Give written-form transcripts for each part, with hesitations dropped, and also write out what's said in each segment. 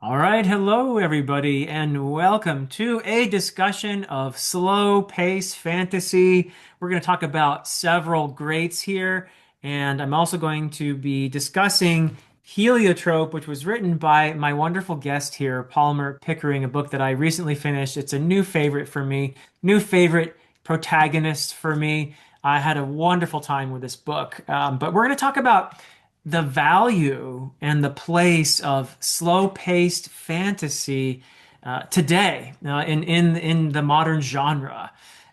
All right, hello everybody, and welcome to a discussion of slow pace fantasy. We're going to talk about several greats here, and I'm also going to be discussing Heliotrope, which was written by my wonderful guest here, Palmer Pickering, a book that I recently finished. It's a new favorite for me, new favorite protagonist for me. I had a wonderful time with this book, but we're going to talk about the value and the place of slow-paced fantasy today in the modern genre.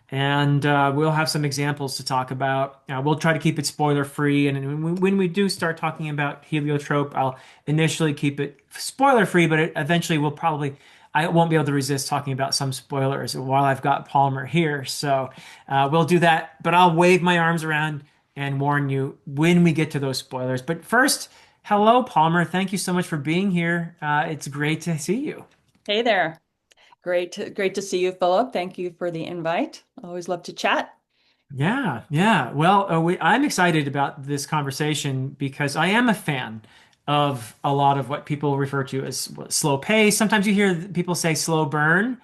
And we'll have some examples to talk about. We'll try to keep it spoiler free. And when we do start talking about Heliotrope, I'll initially keep it spoiler free, but eventually I won't be able to resist talking about some spoilers while I've got Palmer here. So we'll do that, but I'll wave my arms around and warn you when we get to those spoilers. But first, hello, Palmer. Thank you so much for being here. It's great to see you. Hey there. Great to see you, Philip. Thank you for the invite. Always love to chat. Yeah, yeah. Well, I'm excited about this conversation because I am a fan of a lot of what people refer to as slow pace. Sometimes you hear people say slow burn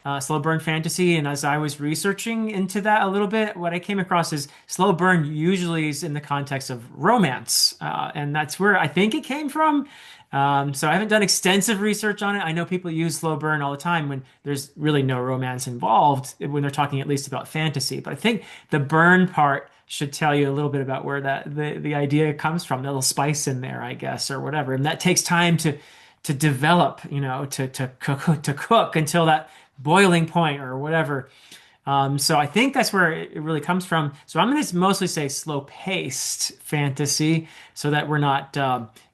fantasy. And as I was researching into that a little bit, what I came across is slow burn usually is in the context of romance. And that's where I think it came from. So I haven't done extensive research on it. I know people use slow burn all the time when there's really no romance involved, when they're talking at least about fantasy. But I think the burn part should tell you a little bit about where the idea comes from, the little spice in there, I guess, or whatever. And that takes time to develop, to cook until that boiling point or whatever. So I think that's where it really comes from. So I'm going to mostly say slow-paced fantasy so that we're not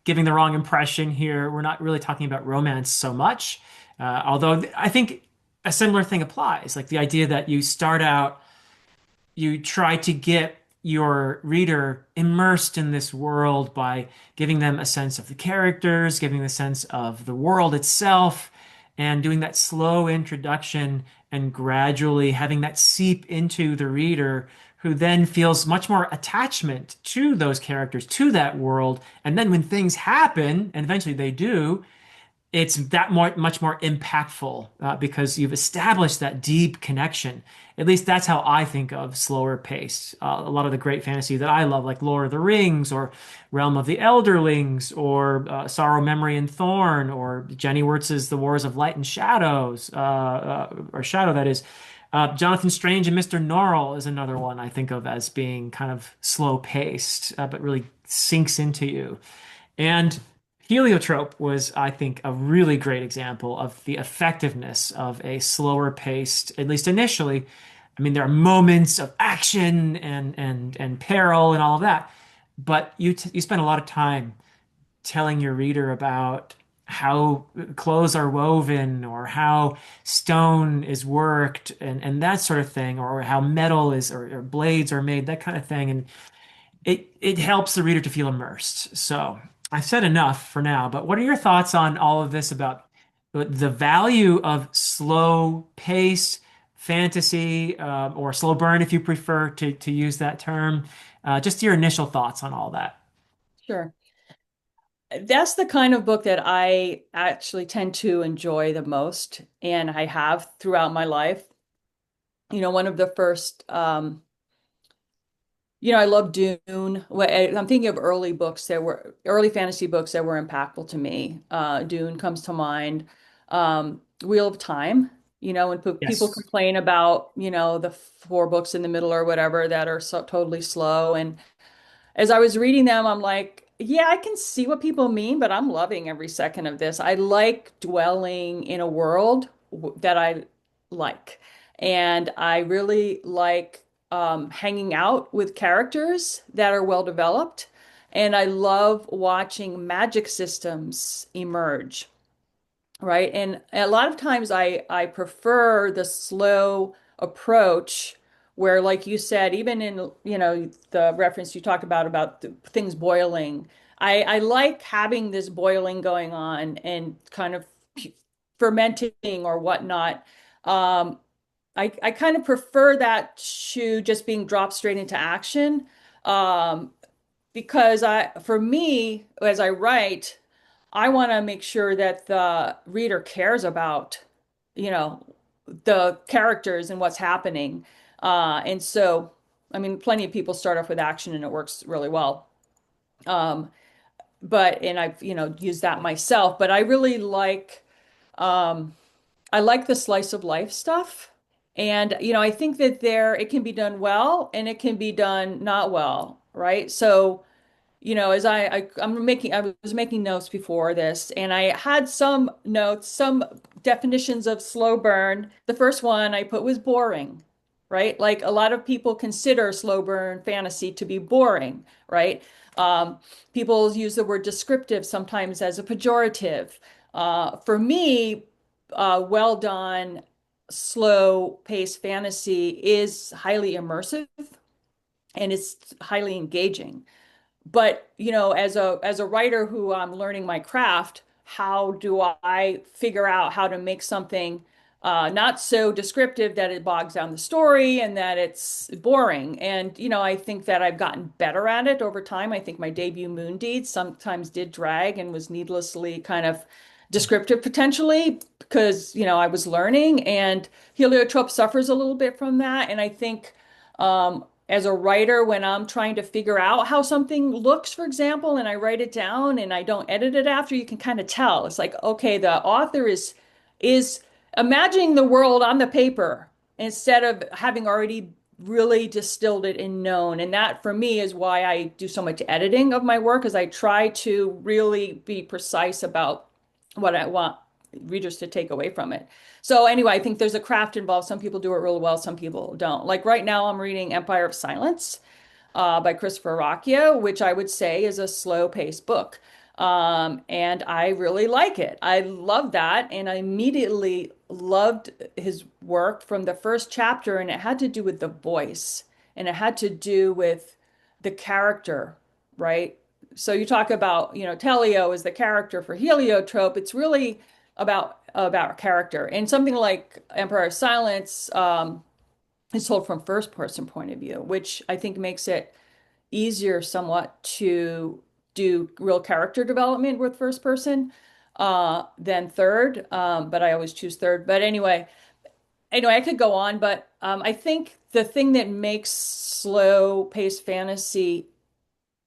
giving the wrong impression here. We're not really talking about romance so much. Although I think a similar thing applies, like the idea that you start out, you try to get your reader immersed in this world by giving them a sense of the characters, giving the sense of the world itself, and doing that slow introduction and gradually having that seep into the reader who then feels much more attachment to those characters, to that world. And then when things happen, and eventually they do, it's much more impactful because you've established that deep connection. At least that's how I think of slower pace. A lot of the great fantasy that I love, like Lord of the Rings or Realm of the Elderlings or Sorrow, Memory, and Thorn or Jenny Wirtz's The Wars of Light and Shadows, or Shadow, that is. Jonathan Strange and Mr. Norrell is another one I think of as being kind of slow paced, but really sinks into you. And Heliotrope was, I think, a really great example of the effectiveness of a slower paced, at least initially. I mean, there are moments of action and peril and all of that, but you spend a lot of time telling your reader about how clothes are woven or how stone is worked and that sort of thing, or how metal is or blades are made, that kind of thing. And it helps the reader to feel immersed. So I've said enough for now, but what are your thoughts on all of this about the value of slow pace fantasy, or slow burn, if you prefer to use that term? Just your initial thoughts on all that. Sure. That's the kind of book that I actually tend to enjoy the most, and I have throughout my life. One of the first, I love Dune. I'm thinking of early fantasy books that were impactful to me. Dune comes to mind. Wheel of Time. When people Yes. complain about, the four books in the middle or whatever that are so totally slow. And as I was reading them, I'm like, yeah, I can see what people mean, but I'm loving every second of this. I like dwelling in a world that I like. And I really like hanging out with characters that are well developed. And I love watching magic systems emerge, right? And a lot of times I prefer the slow approach where, like you said, even in, the reference you talked about things boiling. I like having this boiling going on and kind of fermenting or whatnot. Um, I kind of prefer that to just being dropped straight into action. Um, because for me, as I write, I want to make sure that the reader cares about, you know, the characters and what's happening. And so, I mean, plenty of people start off with action and it works really well. Um, and I've, used that myself, but I really um, I like the slice of life stuff. And, I think that it can be done well and it can be done not well, right? So, as I was making notes before this, and I had some notes, some definitions of slow burn. The first one I put was boring, right? Like a lot of people consider slow burn fantasy to be boring, right? Um, People use the word descriptive sometimes as a pejorative. For me, well done, slow paced fantasy is highly immersive and it's highly engaging. But, as a writer who I'm learning my craft, how do I figure out how to make something not so descriptive that it bogs down the story and that it's boring? And, I think that I've gotten better at it over time. I think my debut Moon Deed sometimes did drag and was needlessly kind of descriptive potentially because, I was learning, and Heliotrope suffers a little bit from that. And I think as a writer, when I'm trying to figure out how something looks, for example, and I write it down and I don't edit it after, you can kind of tell. It's like, okay, the author is imagining the world on the paper instead of having already really distilled it and known. And that for me is why I do so much editing of my work, is I try to really be precise about what I want readers to take away from it. So anyway, I think there's a craft involved. Some people do it really well, some people don't. Like right now, I'm reading Empire of Silence by Christopher Rocchio, which I would say is a slow-paced book. And I really like it. I love that. And I immediately loved his work from the first chapter. And it had to do with the voice and it had to do with the character, right? So you talk about, Telio is the character for Heliotrope. It's really about character. And something like Empire of Silence is told from first person point of view, which I think makes it easier somewhat to do real character development with first person than third. But I always choose third. But anyway, I could go on, but I think the thing that makes slow paced fantasy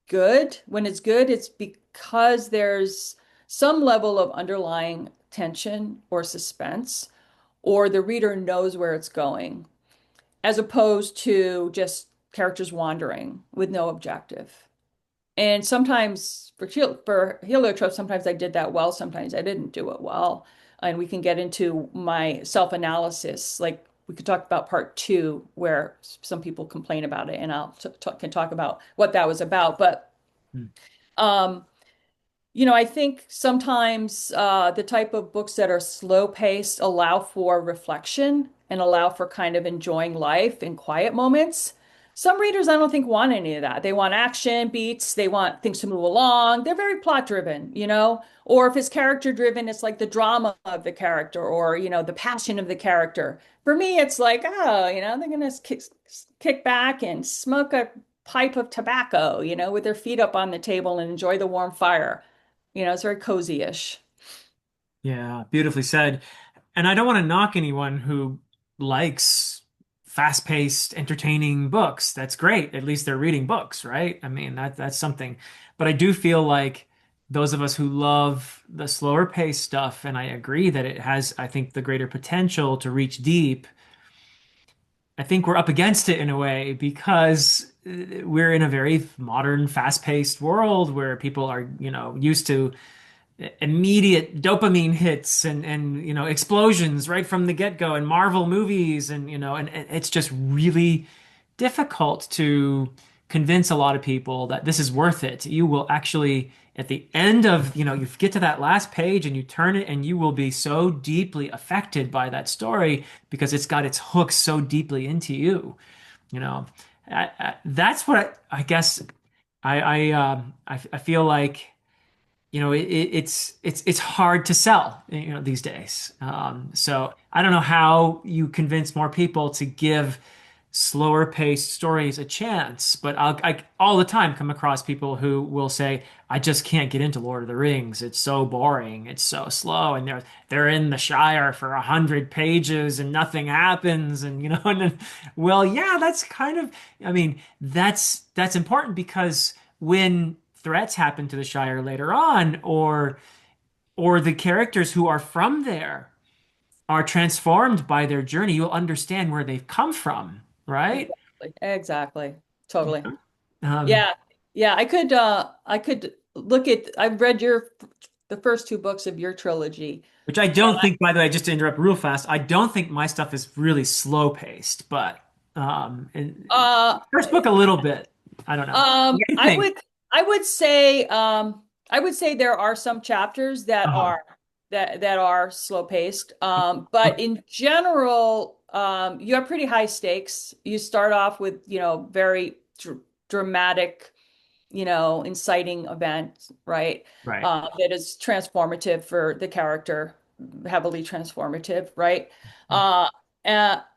good, when it's good, it's because there's some level of underlying tension or suspense, or the reader knows where it's going, as opposed to just characters wandering with no objective. And sometimes for Heliotrope, sometimes I did that well, sometimes I didn't do it well. And we can get into my self-analysis. Like we could talk about part two, where some people complain about it, and can talk about what that was about. But Hmm. um, I think sometimes the type of books that are slow paced allow for reflection and allow for kind of enjoying life in quiet moments. Some readers, I don't think, want any of that. They want action beats, they want things to move along. They're very plot driven, Or if it's character driven, it's like the drama of the character or, the passion of the character. For me, it's like, oh, they're going to kick back and smoke a pipe of tobacco, with their feet up on the table and enjoy the warm fire. It's very cozy-ish. Yeah, beautifully said. And I don't want to knock anyone who likes fast-paced, entertaining books. That's great. At least they're reading books, right? I mean, that's something. But I do feel like those of us who love the slower paced stuff, and I agree that it has, I think, the greater potential to reach deep. I think we're up against it in a way because we're in a very modern, fast-paced world where people are, used to immediate dopamine hits and explosions right from the get-go and Marvel movies and it's just really difficult to convince a lot of people that this is worth it. You will actually at the end of you get to that last page and you turn it and you will be so deeply affected by that story because it's got its hooks so deeply into you. you know that's what I guess I feel like it's hard to sell, these days. So I don't know how you convince more people to give slower paced stories a chance, but I all the time come across people who will say, I just can't get into Lord of the Rings. It's so boring. It's so slow. And they're in the Shire for 100 pages and nothing happens. And and then, well, yeah, that's kind of, I mean, that's important because when threats happen to the Shire later on, or the characters who are from there are transformed by their journey, you'll understand where they've come from, right? Exactly. Exactly. Totally. Um, Yeah. Yeah, I could look at I've read the first two books of your trilogy. which I And don't think, by the way, just to interrupt real fast, I don't think my stuff is really slow paced, but first book a little bit. I don't know. What do you I think? would I would say there are some chapters Uh-huh. that are slow paced. But in general, you have pretty high stakes. You start off with, very dramatic, inciting event, right? Right. That is transformative for the character, heavily transformative, right? Uh,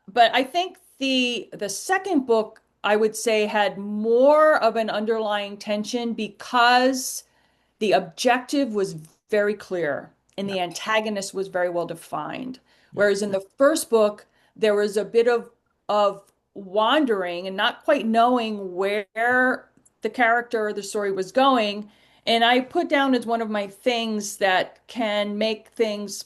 but I think the second book, I would say, had more of an underlying tension because the objective was very clear and Yeah. the antagonist was very well defined. Yeah. Whereas in the first book, there was a bit of wandering and not quite knowing where the character or the story was going. And I put down as one of my things that can make things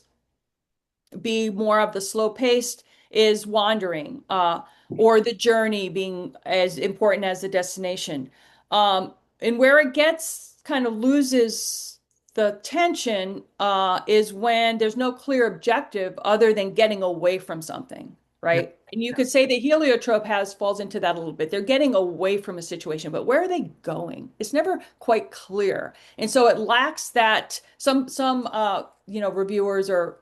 be more of the slow paced is wandering, or the journey being as important as the destination. And where it gets kind of loses the tension is when there's no clear objective other than getting away from something, Yeah. right? And you could say the heliotrope has falls into that a little bit. They're getting away from a situation, but where are they going? It's never quite clear. And so it lacks that reviewers or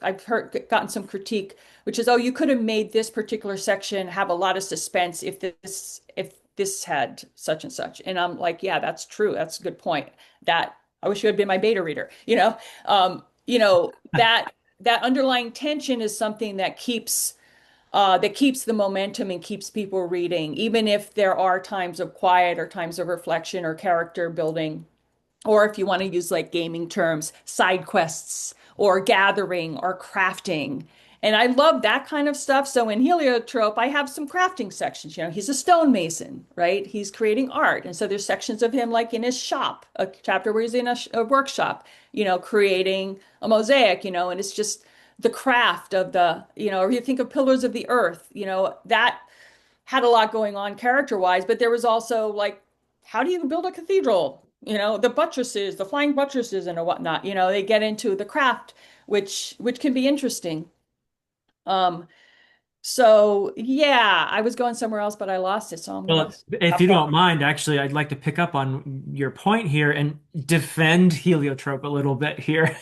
I've heard gotten some critique, which is, oh, you could have made this particular section have a lot of suspense if this had such and such. And I'm like, yeah, that's true. That's a good point. That I wish you had been my beta reader. That underlying tension is something that keeps the momentum and keeps people reading, even if there are times of quiet or times of reflection or character building, or if you want to use like gaming terms, side quests or gathering or crafting. And I love that kind of stuff. So in Heliotrope, I have some crafting sections. He's a stonemason, right? He's creating art. And so there's sections of him like in his shop, a chapter where he's in a workshop, creating a mosaic, and it's just the craft of or you think of Pillars of the Earth, that had a lot going on character-wise, but there was also like, how do you build a cathedral? The buttresses, the flying buttresses and whatnot. They get into the craft, which can be interesting. Um, so yeah, I was going somewhere else, but I lost it, so I'm gonna Well, if stop you going. don't mind, actually, I'd like to pick up on your point here and defend Heliotrope a little bit here.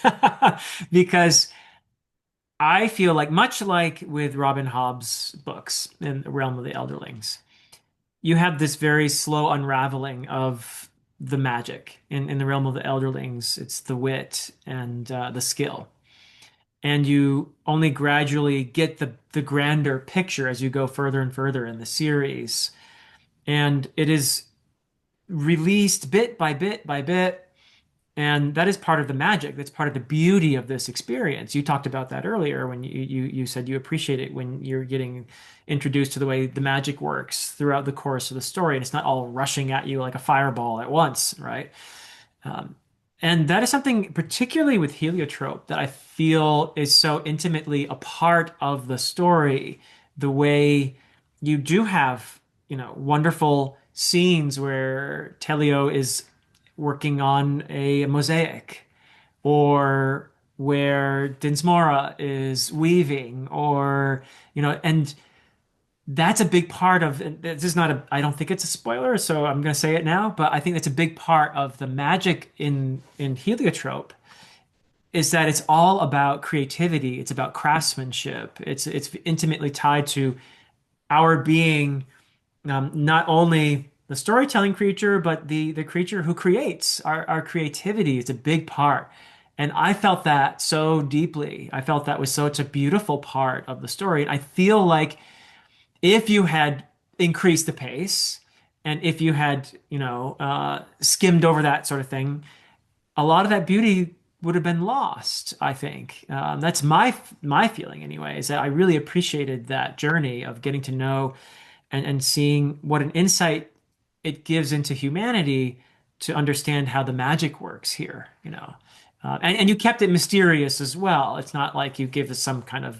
Because I feel like, much like with Robin Hobb's books in the Realm of the Elderlings, you have this very slow unraveling of the magic. In the Realm of the Elderlings, it's the wit and the skill. And you only gradually get the grander picture as you go further and further in the series. And it is released bit by bit by bit. And that is part of the magic. That's part of the beauty of this experience. You talked about that earlier when you said you appreciate it when you're getting introduced to the way the magic works throughout the course of the story, and it's not all rushing at you like a fireball at once, right? Um, and that is something, particularly with Heliotrope, that I feel is so intimately a part of the story. The way you do have, wonderful scenes where Telio is working on a mosaic, or where Dinsmora is weaving, or, and that's a big part of, and this is not a, I don't think it's a spoiler, so I'm going to say it now, but I think that's a big part of the magic in Heliotrope, is that it's all about creativity, it's about craftsmanship, it's intimately tied to our being, not only the storytelling creature, but the creature who creates. Our creativity is a big part. And I felt that so deeply. I felt that was such a beautiful part of the story. And I feel like if you had increased the pace and if you had, skimmed over that sort of thing, a lot of that beauty would have been lost, I think. That's my feeling anyway, is that I really appreciated that journey of getting to know and seeing what an insight it gives into humanity to understand how the magic works here, you know. And you kept it mysterious as well. It's not like you give us some kind of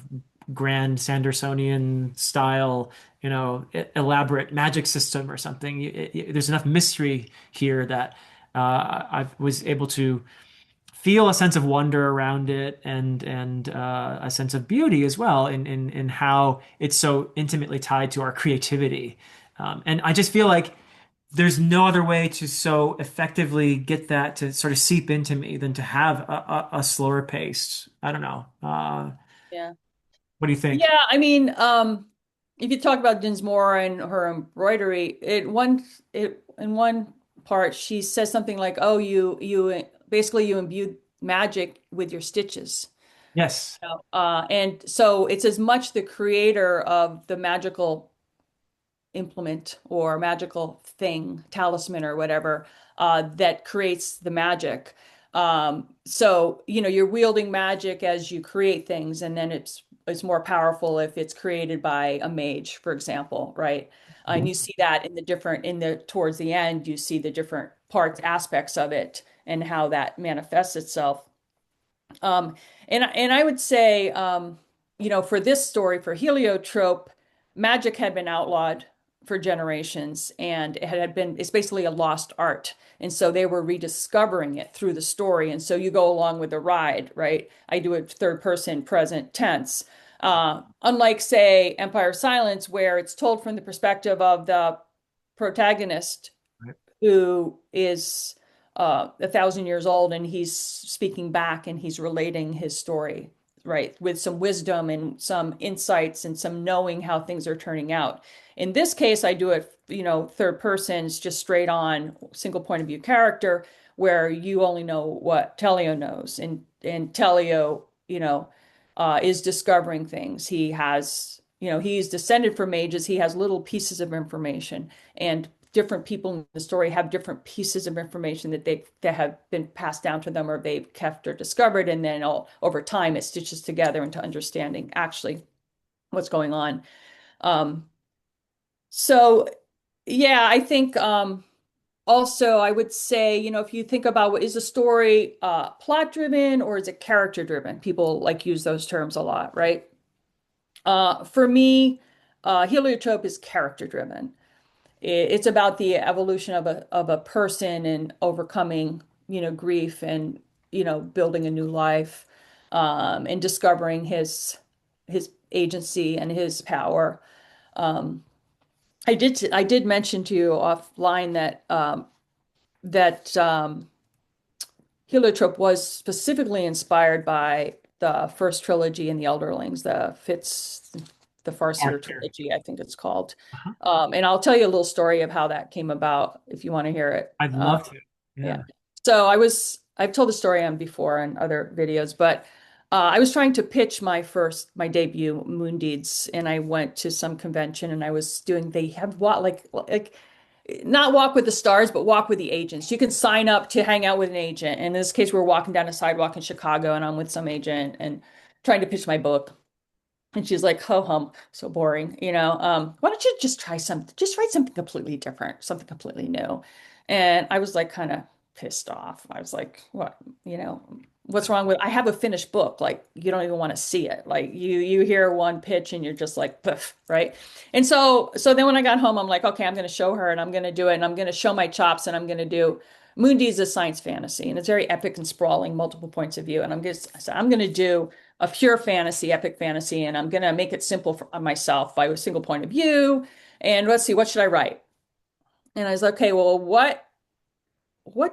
grand Sandersonian style, elaborate magic system or something. There's enough mystery here that I was able to feel a sense of wonder around it and a sense of beauty as well in how it's so intimately tied to our creativity. And I just feel like there's no other way to so effectively get that to sort of seep into me than to have a slower pace. I don't know. Yeah. What do you think? Yeah, I mean, if you talk about Dinsmore and her embroidery, it in one part she says something like, "Oh, you basically you imbue magic with your stitches." Yes. And so it's as much the creator of the magical implement or magical thing, talisman or whatever, that creates the magic. So, you're wielding magic as you create things, and then it's more powerful if it's created by a mage, for example, right? And you see that in the different in the towards the end, you see the different parts, aspects of it, and how that manifests itself. Um, and I would say, for this story, for Heliotrope, magic had been outlawed for generations, and it's basically a lost art. And so they were rediscovering it through the story. And so you go along with the ride, right? I do it third person present tense. Unlike, say, Empire of Silence, where it's told from the perspective of the protagonist Right. who is 1,000 years old, and he's speaking back and he's relating his story, right, with some wisdom and some insights and some knowing how things are turning out. In this case, I do it, third person, it's just straight on single point of view character where you only know what Telio knows, and Telio, is discovering things. He has, he's descended from mages. He has little pieces of information, and different people in the story have different pieces of information that have been passed down to them or they've kept or discovered, and then over time it stitches together into understanding actually what's going on. Um, so yeah, I think also I would say, if you think about what is a story plot driven or is it character driven? People like use those terms a lot, right? For me, Heliotrope is character driven. It's about the evolution of a person and overcoming, grief and, building a new life, and discovering his agency and his power. Um, I did mention to you offline that Heliotrope was specifically inspired by the first trilogy in the Elderlings, the Farseer Arthur. trilogy, I think it's called. Uh-huh. And I'll tell you a little story of how that came about if you want to hear it. I'd love to. Yeah. Yeah. So I've told the story on before in other videos, but I was trying to pitch my debut Moon Deeds, and I went to some convention and they have what like not walk with the stars, but walk with the agents. You can sign up to hang out with an agent. And in this case, we're walking down a sidewalk in Chicago and I'm with some agent and trying to pitch my book. And she's like, ho hum, so boring, why don't you just write something completely different, something completely new. And I was like kind of pissed off. I was like, what, you know, what's wrong with, I have a finished book. Like you don't even want to see it. Like you hear one pitch and you're just like, poof, right? And so then when I got home, I'm like, okay, I'm going to show her and I'm going to do it and I'm going to show my chops and I'm going to do Moondy is a science fantasy and it's very epic and sprawling, multiple points of view. And I'm going to do a pure fantasy, epic fantasy, and I'm going to make it simple for myself by a single point of view. And let's see, what should I write? And I was like, okay, well, what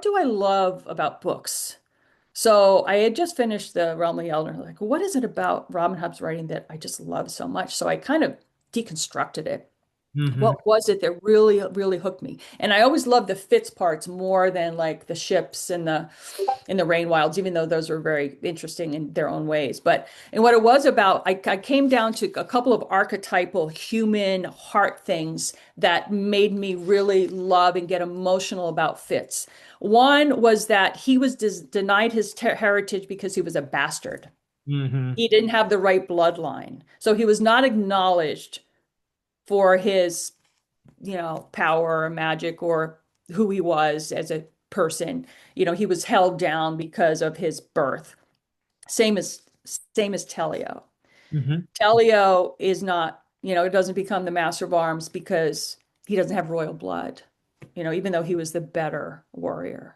do I love about books? So I had just finished the Realm of the Elder. Like, what is it about Robin Hobb's writing that I just love so much? So I kind of deconstructed it. Hmm. What was it that really, really hooked me? And I always loved the Fitz parts more than like the ships and the Rain Wilds, even though those were very interesting in their own ways. But and what it was about, I came down to a couple of archetypal human heart things that made me really love and get emotional about Fitz. One was that he was denied his heritage because he was a bastard. Hmm. He didn't have the right bloodline. So he was not acknowledged for his, power or magic or who he was as a person. He was held down because of his birth. Same as Telio. Hmm. Telio is not, it doesn't become the Master of Arms because he doesn't have royal blood, even though he was the better warrior,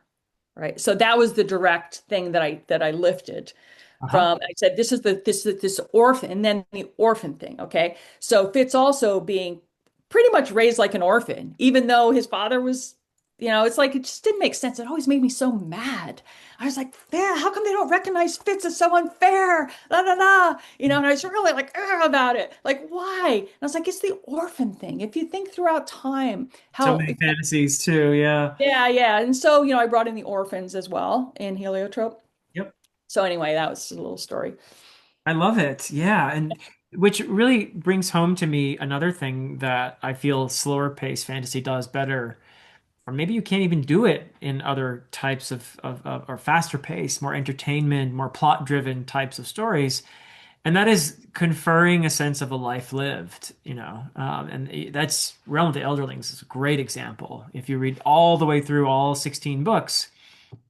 right? So that was the direct thing that I lifted Uh-huh. from. I said, this orphan, and then the orphan thing. Okay. So Fitz also being pretty much raised like an orphan, even though his father was, it's like it just didn't make sense. It always made me so mad. I was like, yeah, how come they don't recognize Fitz as so unfair? La la la. And I was really like about it. Like, why? And I was like, it's the orphan thing. If you think throughout time, So how many fantasies too. Yeah. yeah, yeah. And so, I brought in the orphans as well in Heliotrope. Yep. So anyway, that was a little story. I love it. Yeah. And which really brings home to me another thing that I feel slower pace fantasy does better, or maybe you can't even do it in other types of or faster pace, more entertainment, more plot driven types of stories. And that is conferring a sense of a life lived, and that's Realm of the Elderlings is a great example. If you read all the way through all 16 books,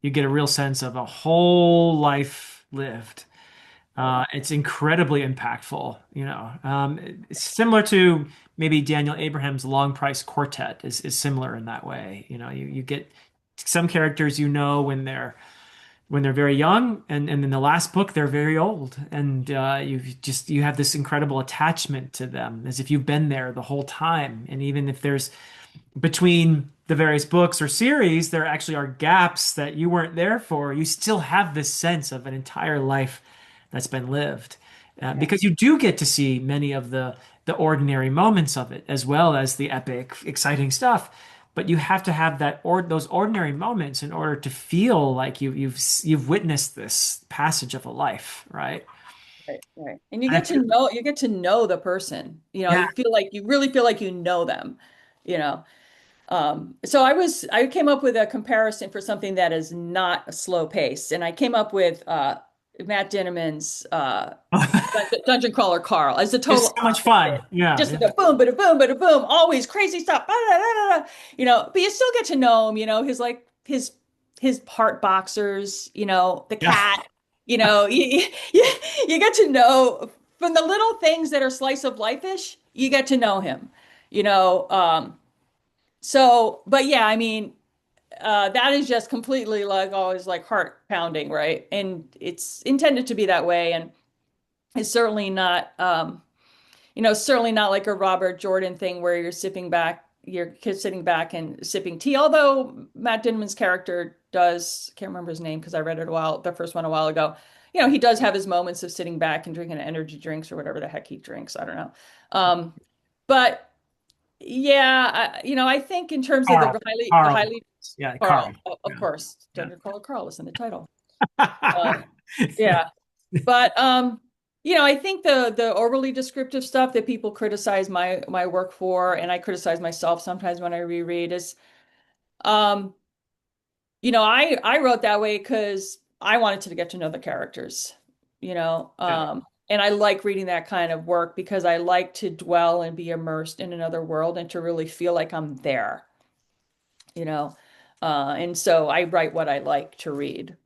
you get a real sense of a whole life lived. Right. It's incredibly impactful, It's similar to maybe Daniel Abraham's Long Price Quartet is similar in that way. You get some characters when they're very young, and in the last book they're very old, and you have this incredible attachment to them as if you've been there the whole time. And even if there's between the various books or series, there actually are gaps that you weren't there for. You still have this sense of an entire life that's been lived, Yeah. because you do get to see many of the ordinary moments of it, as well as the epic, exciting stuff. But you have to have those ordinary moments in order to feel like you've witnessed this passage of a life, right? Right, right. And you And I get to feel, know the person. yeah. You really feel like you know them, you know. So I came up with a comparison for something that is not a slow pace. And I came up with Matt Dinniman's Dungeon Crawler Carl as the It's total so much fun. opposite. Yeah, Just yeah, the boom, but a boom, but a boom, always crazy stuff. But you still get to know him, his like his part boxers, the yeah. cat, you get to know from the little things that are slice of life-ish, you get to know him, you know. But yeah, I mean, that is just completely like always like heart pounding, right? And it's intended to be that way, and it's certainly not like a Robert Jordan thing where you're sitting back and sipping tea. Although Matt Dinman's character does, can't remember his name because I read it the first one a while ago. He does have his moments of sitting back and drinking energy drinks or whatever the heck he drinks. I don't know. Um, but yeah, I think in terms of Carl. the Carl. highly Yeah, Carl. Carl, of course, Yeah. Dungeon Crawler Carl is in the title. Yeah. Um, yeah, but I think the overly descriptive stuff that people criticize my work for, and I criticize myself sometimes when I reread is, um, I wrote that way because I wanted to get to know the characters, Yeah. and I like reading that kind of work because I like to dwell and be immersed in another world and to really feel like I'm there, you know. And so I write what I like to read.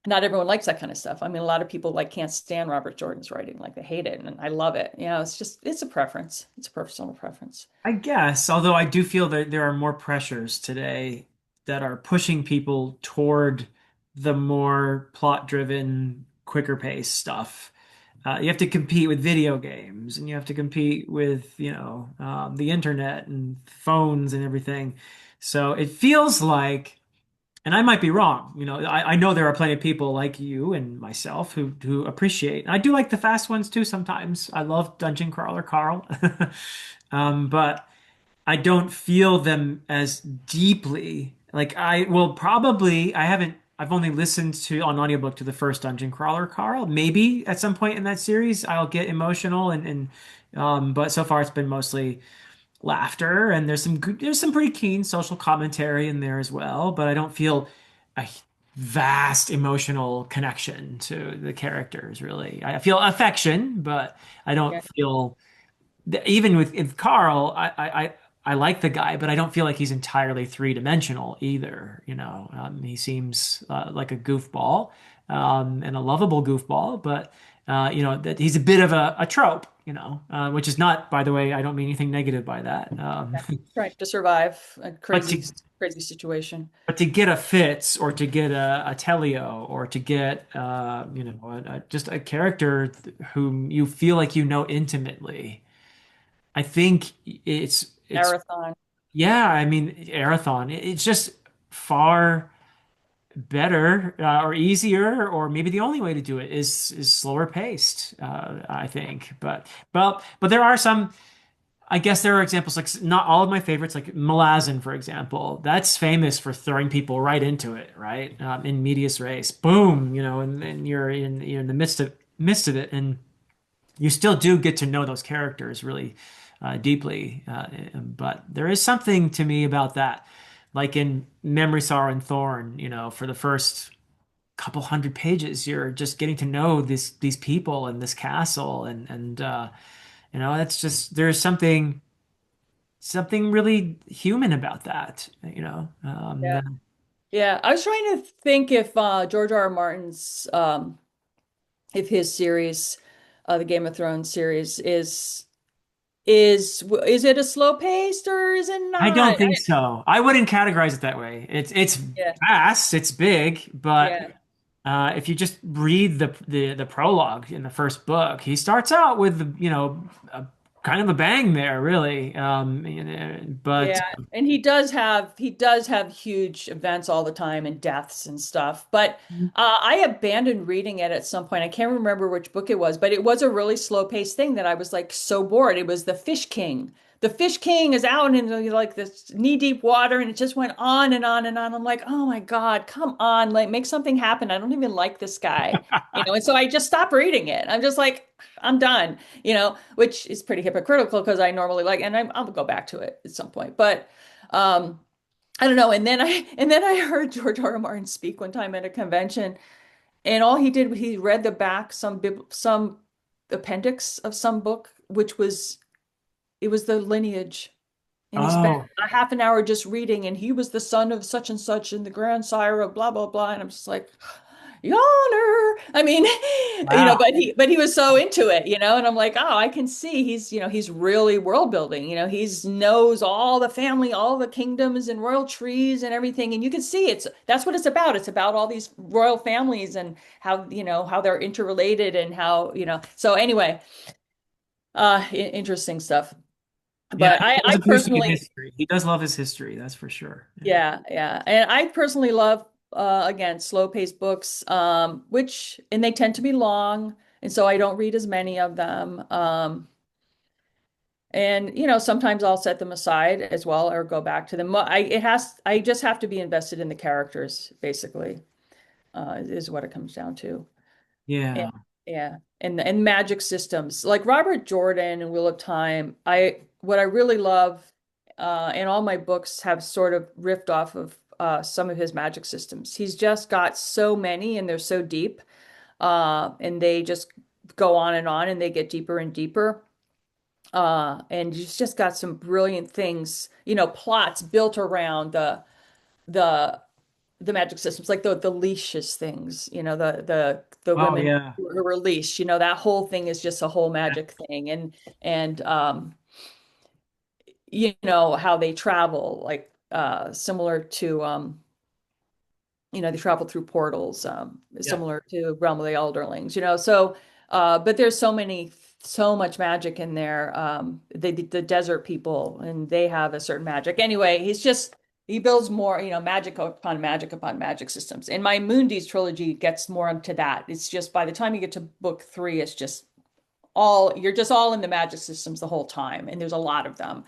Not everyone likes that kind of stuff. I mean, a lot of people like can't stand Robert Jordan's writing, like they hate it, and I love it. It's a preference. It's a personal preference. I guess, although I do feel that there are more pressures today that are pushing people toward the more plot-driven, quicker pace stuff. You have to compete with video games, and you have to compete with, the internet and phones and everything. So it feels like And I might be wrong. I know there are plenty of people like you and myself who appreciate. I do like the fast ones too sometimes. I love Dungeon Crawler Carl. But I don't feel them as deeply. Like I will probably, I've only listened to on audiobook to the first Dungeon Crawler Carl. Maybe at some point in that series I'll get emotional but so far it's been mostly laughter, and there's some pretty keen social commentary in there as well, but I don't feel a vast emotional connection to the characters really. I feel affection, but I don't Yeah. feel even with Carl, I like the guy, but I don't feel like he's entirely three-dimensional either. He seems like a goofball, and a lovable goofball, but that he's a bit of a trope, which is not, by the way, I don't mean anything negative by that. Yeah. Trying to survive a But crazy, to crazy situation. but to get a Fitz or to get a Telio or to get just a character whom you feel like intimately. I think it's Marathon. yeah, I mean Arathon. It's just far better or easier, or maybe the only way to do it is slower paced. I think, but there are some. I guess there are examples like not all of my favorites, like Malazan, for example. That's famous for throwing people right into it, right? In medias res, boom, and you're in the midst of it, and you still do get to know those characters really deeply. But there is something to me about that, like in Memory, Sorrow, and Thorn. For the first couple hundred pages, you're just getting to know these people and this castle, and that's just there's something really human about that. Yeah. Yeah. I was trying to think if George R. R. Martin's if his series, the Game of Thrones series, is it a slow paced or is it I not? don't think so. I wouldn't categorize it that way. It's Yeah. vast, it's big, but Yeah. if you just read the prologue in the first book, he starts out with a, kind of a bang there, really. But Yeah, and he does have huge events all the time and deaths and stuff. But I abandoned reading it at some point. I can't remember which book it was, but it was a really slow-paced thing that I was like so bored. It was the Fish King. The Fish King is out in like this knee-deep water, and it just went on and on and on. I'm like, oh my God, come on, like make something happen. I don't even like this guy, And so I just stopped reading it. I'm just like, I'm done which is pretty hypocritical because I normally like, and I'll go back to it at some point. But um, I don't know. And then I heard George R. R. Martin speak one time at a convention, and all he did was he read the back some appendix of some book, which was it was the lineage. And he spent oh a half an hour just reading, and he was the son of such and such and the grandsire of blah blah blah. And I'm just like, Yawner. I mean, wow, but he was so into it. And I'm like, oh, I can see he's really world building. He's knows all the family, all the kingdoms and royal trees and everything. And you can see that's what it's about. It's about all these royal families and how they're interrelated and so anyway, interesting stuff. yeah, But he I does I appreciate personally history. He does love his history, that's for sure. Yeah. Yeah, yeah. And I personally love again slow-paced books which and they tend to be long and so I don't read as many of them. And sometimes I'll set them aside as well or go back to them. I just have to be invested in the characters basically. Is what it comes down to. And, Yeah. yeah. And magic systems. Like Robert Jordan and Wheel of Time, what I really love, and all my books have sort of riffed off of some of his magic systems. He's just got so many and they're so deep. And they just go on and they get deeper and deeper. And he's just got some brilliant things, plots built around the the magic systems, like the leashes things, the Oh women yeah. who are released, that whole thing is just a whole magic thing. And how they travel, like similar to they travel through portals, Yeah. similar to Realm of the Elderlings, so but there's so much magic in there. The desert people and they have a certain magic. Anyway, he's just he builds more, magic upon magic upon magic systems. And my Moondies trilogy gets more into that. It's just by the time you get to book three, it's just you're just all in the magic systems the whole time, and there's a lot of them.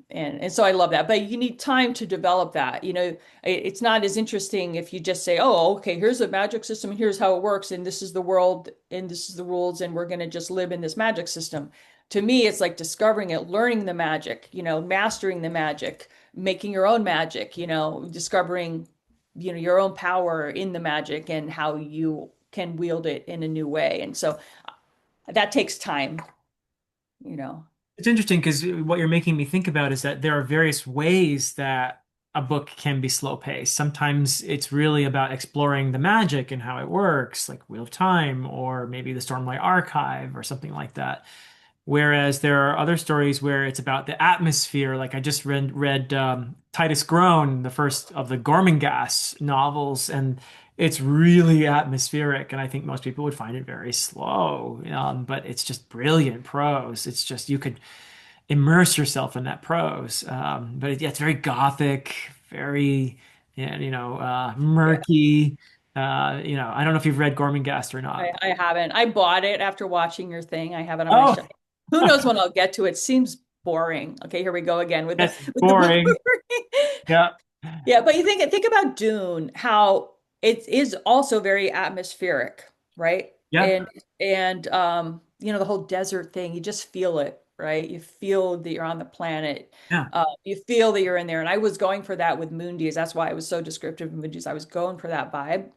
And so I love that. But you need time to develop that. It's not as interesting if you just say, "Oh, okay, here's a magic system, and here's how it works, and this is the world, and this is the rules, and we're going to just live in this magic system." To me, it's like discovering it, learning the magic, mastering the magic, making your own magic, discovering, your own power in the magic and how you can wield it in a new way. And so that takes time, you know. It's interesting because what you're making me think about is that there are various ways that a book can be slow paced. Sometimes it's really about exploring the magic and how it works, like Wheel of Time or maybe the Stormlight Archive or something like that. Whereas there are other stories where it's about the atmosphere. Like I just read Titus Groan, the first of the Gormenghast novels, and it's really atmospheric. And I think most people would find it very slow, but it's just brilliant prose. It's just you could immerse yourself in that prose. Yeah, it's very gothic, very Yeah, murky. I don't know if you've read Gormenghast or I, not. I haven't. I bought it after watching your thing. I have it on my Oh, shelf. Who knows when I'll get to it? Seems boring. Okay, here we go again with the that's with the book. boring. Yeah. Yeah, but you think about Dune, how it is also very atmospheric, right? Yeah. And the whole desert thing, you just feel it, right? You feel that you're on the planet. Yeah. You feel that you're in there. And I was going for that with Moondies. That's why I was so descriptive of Moondies. I was going for that vibe.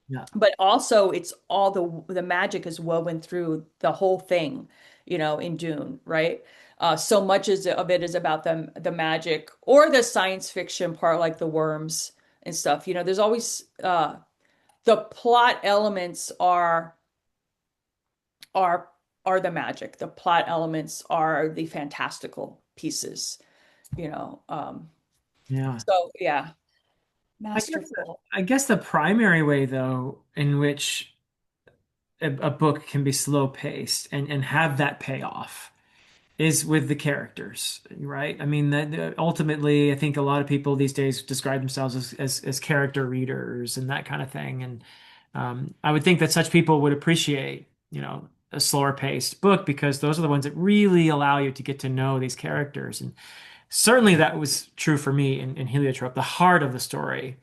Yeah. But also it's all the magic is woven through the whole thing, in Dune, right? So much of it is about the magic or the science fiction part, like the worms and stuff. There's always the plot elements are are the magic. The plot elements are the fantastical pieces, you know. Yeah. So yeah, I guess masterful. I guess the primary way though in which a book can be slow paced and have that payoff is with the characters, right? I mean, ultimately, I think a lot of people these days describe themselves as character readers and that kind of thing. And I would think that such people would appreciate, a slower paced book because those are the ones that really allow you to get to know these characters. And certainly that was true for me in Heliotrope, the heart of the story.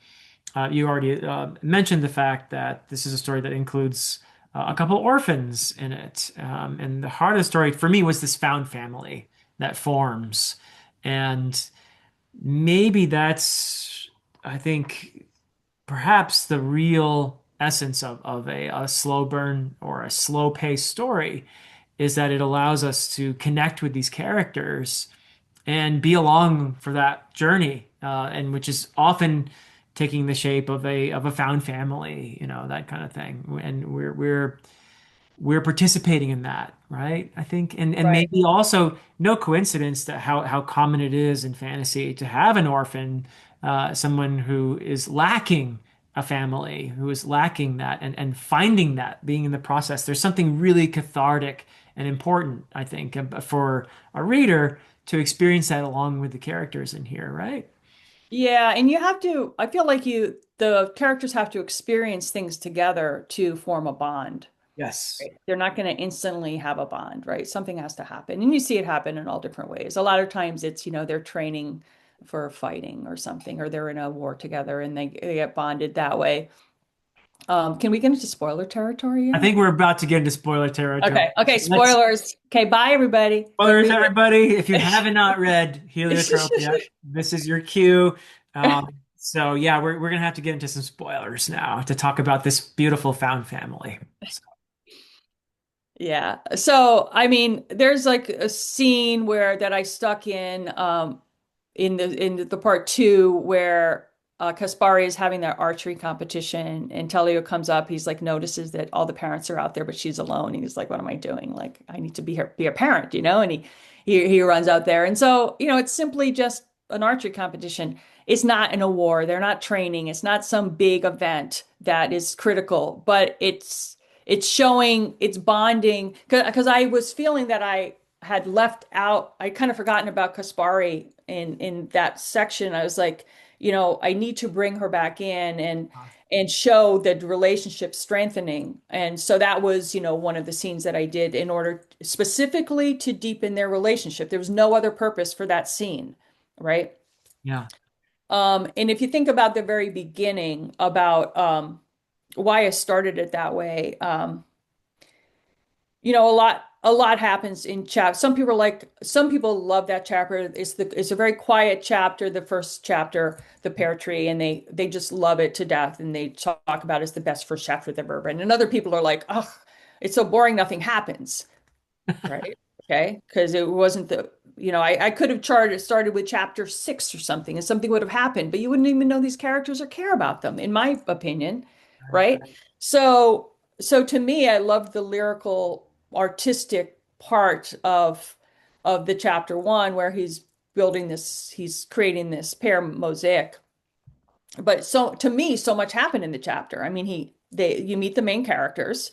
You already mentioned the fact that this is a story that includes a couple orphans in it. And the heart of the story for me was this found family that forms. And maybe that's, I think, perhaps the real essence of a slow burn or a slow paced story is that it allows us to connect with these characters and be along for that journey, and which is often taking the shape of a found family, that kind of thing. And we're participating in that, right? I think, and Right. maybe also no coincidence that how common it is in fantasy to have an orphan, someone who is lacking a family, who is lacking that, and finding that, being in the process. There's something really cathartic and important, I think, for a reader to experience that along with the characters in here, right? Yeah, and I feel like the characters have to experience things together to form a bond. Yes. Right? They're not going to instantly have a bond, right? Something has to happen. And you see it happen in all different ways. A lot of times it's, they're training for fighting or something, or they're in a war together and they get bonded that way. Can we get into spoiler territory I yet? think we're about to get into spoiler territory. Okay. Okay. Let's Spoilers. Okay. Bye, everybody. Go spoilers, read everybody. If you have not read Heliotrope yet, it. this is your cue. So yeah, we're gonna have to get into some spoilers now to talk about this beautiful found family. So, Yeah. So, I mean, there's like a scene where that I stuck in the part two where Kaspari is having their archery competition and Telio comes up. He's like notices that all the parents are out there, but she's alone. He's like, "What am I doing? Like, I need to be a parent, you know?" And he runs out there, and so it's simply just an archery competition. It's not in a war. They're not training. It's not some big event that is critical, but it's showing, it's bonding because I was feeling that had left out, I kind of forgotten about Kaspari in that section. I was like, I need to bring her back in and show the relationship strengthening. And so that was, one of the scenes that I did in order specifically to deepen their relationship. There was no other purpose for that scene, right? Yeah. And if you think about the very beginning about why I started it that way, a lot happens in chapter. Some people love that chapter. It's a very quiet chapter, the first chapter, the pear tree, and they just love it to death, and they talk about it as the best first chapter they've ever read. And other people are like, oh, it's so boring, nothing happens. Right. Okay. Because it wasn't I could have started with chapter 6 or something and something would have happened, but you wouldn't even know these characters or care about them, in my opinion. Right. So to me, I love the lyrical, artistic part of the chapter 1 where he's creating this pear mosaic. But so to me, so much happened in the chapter. I mean, you meet the main characters.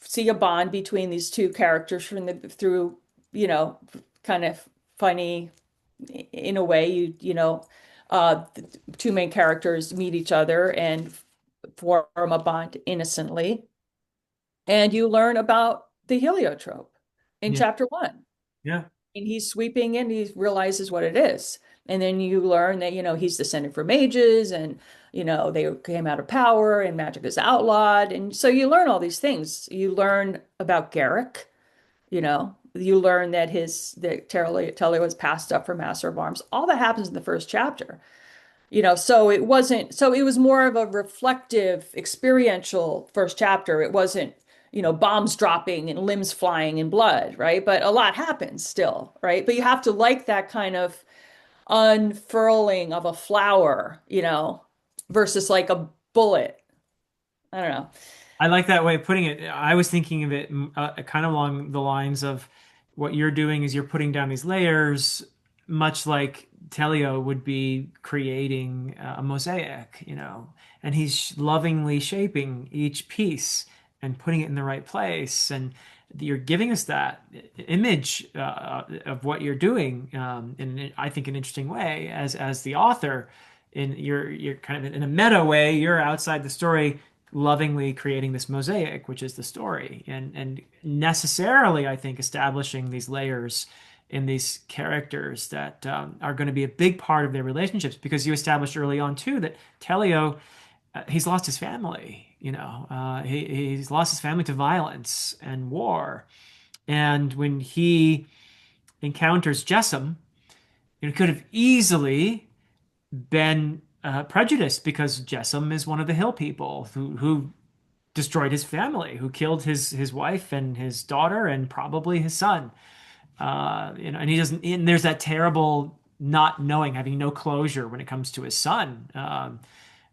See a bond between these two characters through, you know, kind of funny in a way. The two main characters meet each other and form a bond innocently. And you learn about the heliotrope in Yeah. chapter 1. Yeah. And he's sweeping in, he realizes what it is. And then you learn that, he's descended from mages and, they came out of power and magic is outlawed. And so you learn all these things. You learn about Garrick, you learn that Telly was passed up for Master of Arms. All that happens in the first chapter. So it was more of a reflective, experiential first chapter. It wasn't, bombs dropping and limbs flying and blood, right? But a lot happens still, right? But you have to like that kind of unfurling of a flower, versus like a bullet. I don't know. I like that way of putting it. I was thinking of it kind of along the lines of what you're doing is you're putting down these layers, much like Telio would be creating a mosaic, and he's lovingly shaping each piece and putting it in the right place. And you're giving us that image of what you're doing in, I think, an interesting way as the author. You're kind of in a meta way. You're outside the story lovingly creating this mosaic, which is the story, and necessarily, I think, establishing these layers in these characters that are going to be a big part of their relationships, because you established early on too that Telio, he's lost his family. He's lost his family to violence and war, and when he encounters Jessam, it could have easily been prejudiced because Jessam is one of the hill people who destroyed his family, who killed his wife and his daughter and probably his son. And he doesn't. And there's that terrible not knowing, having no closure when it comes to his son,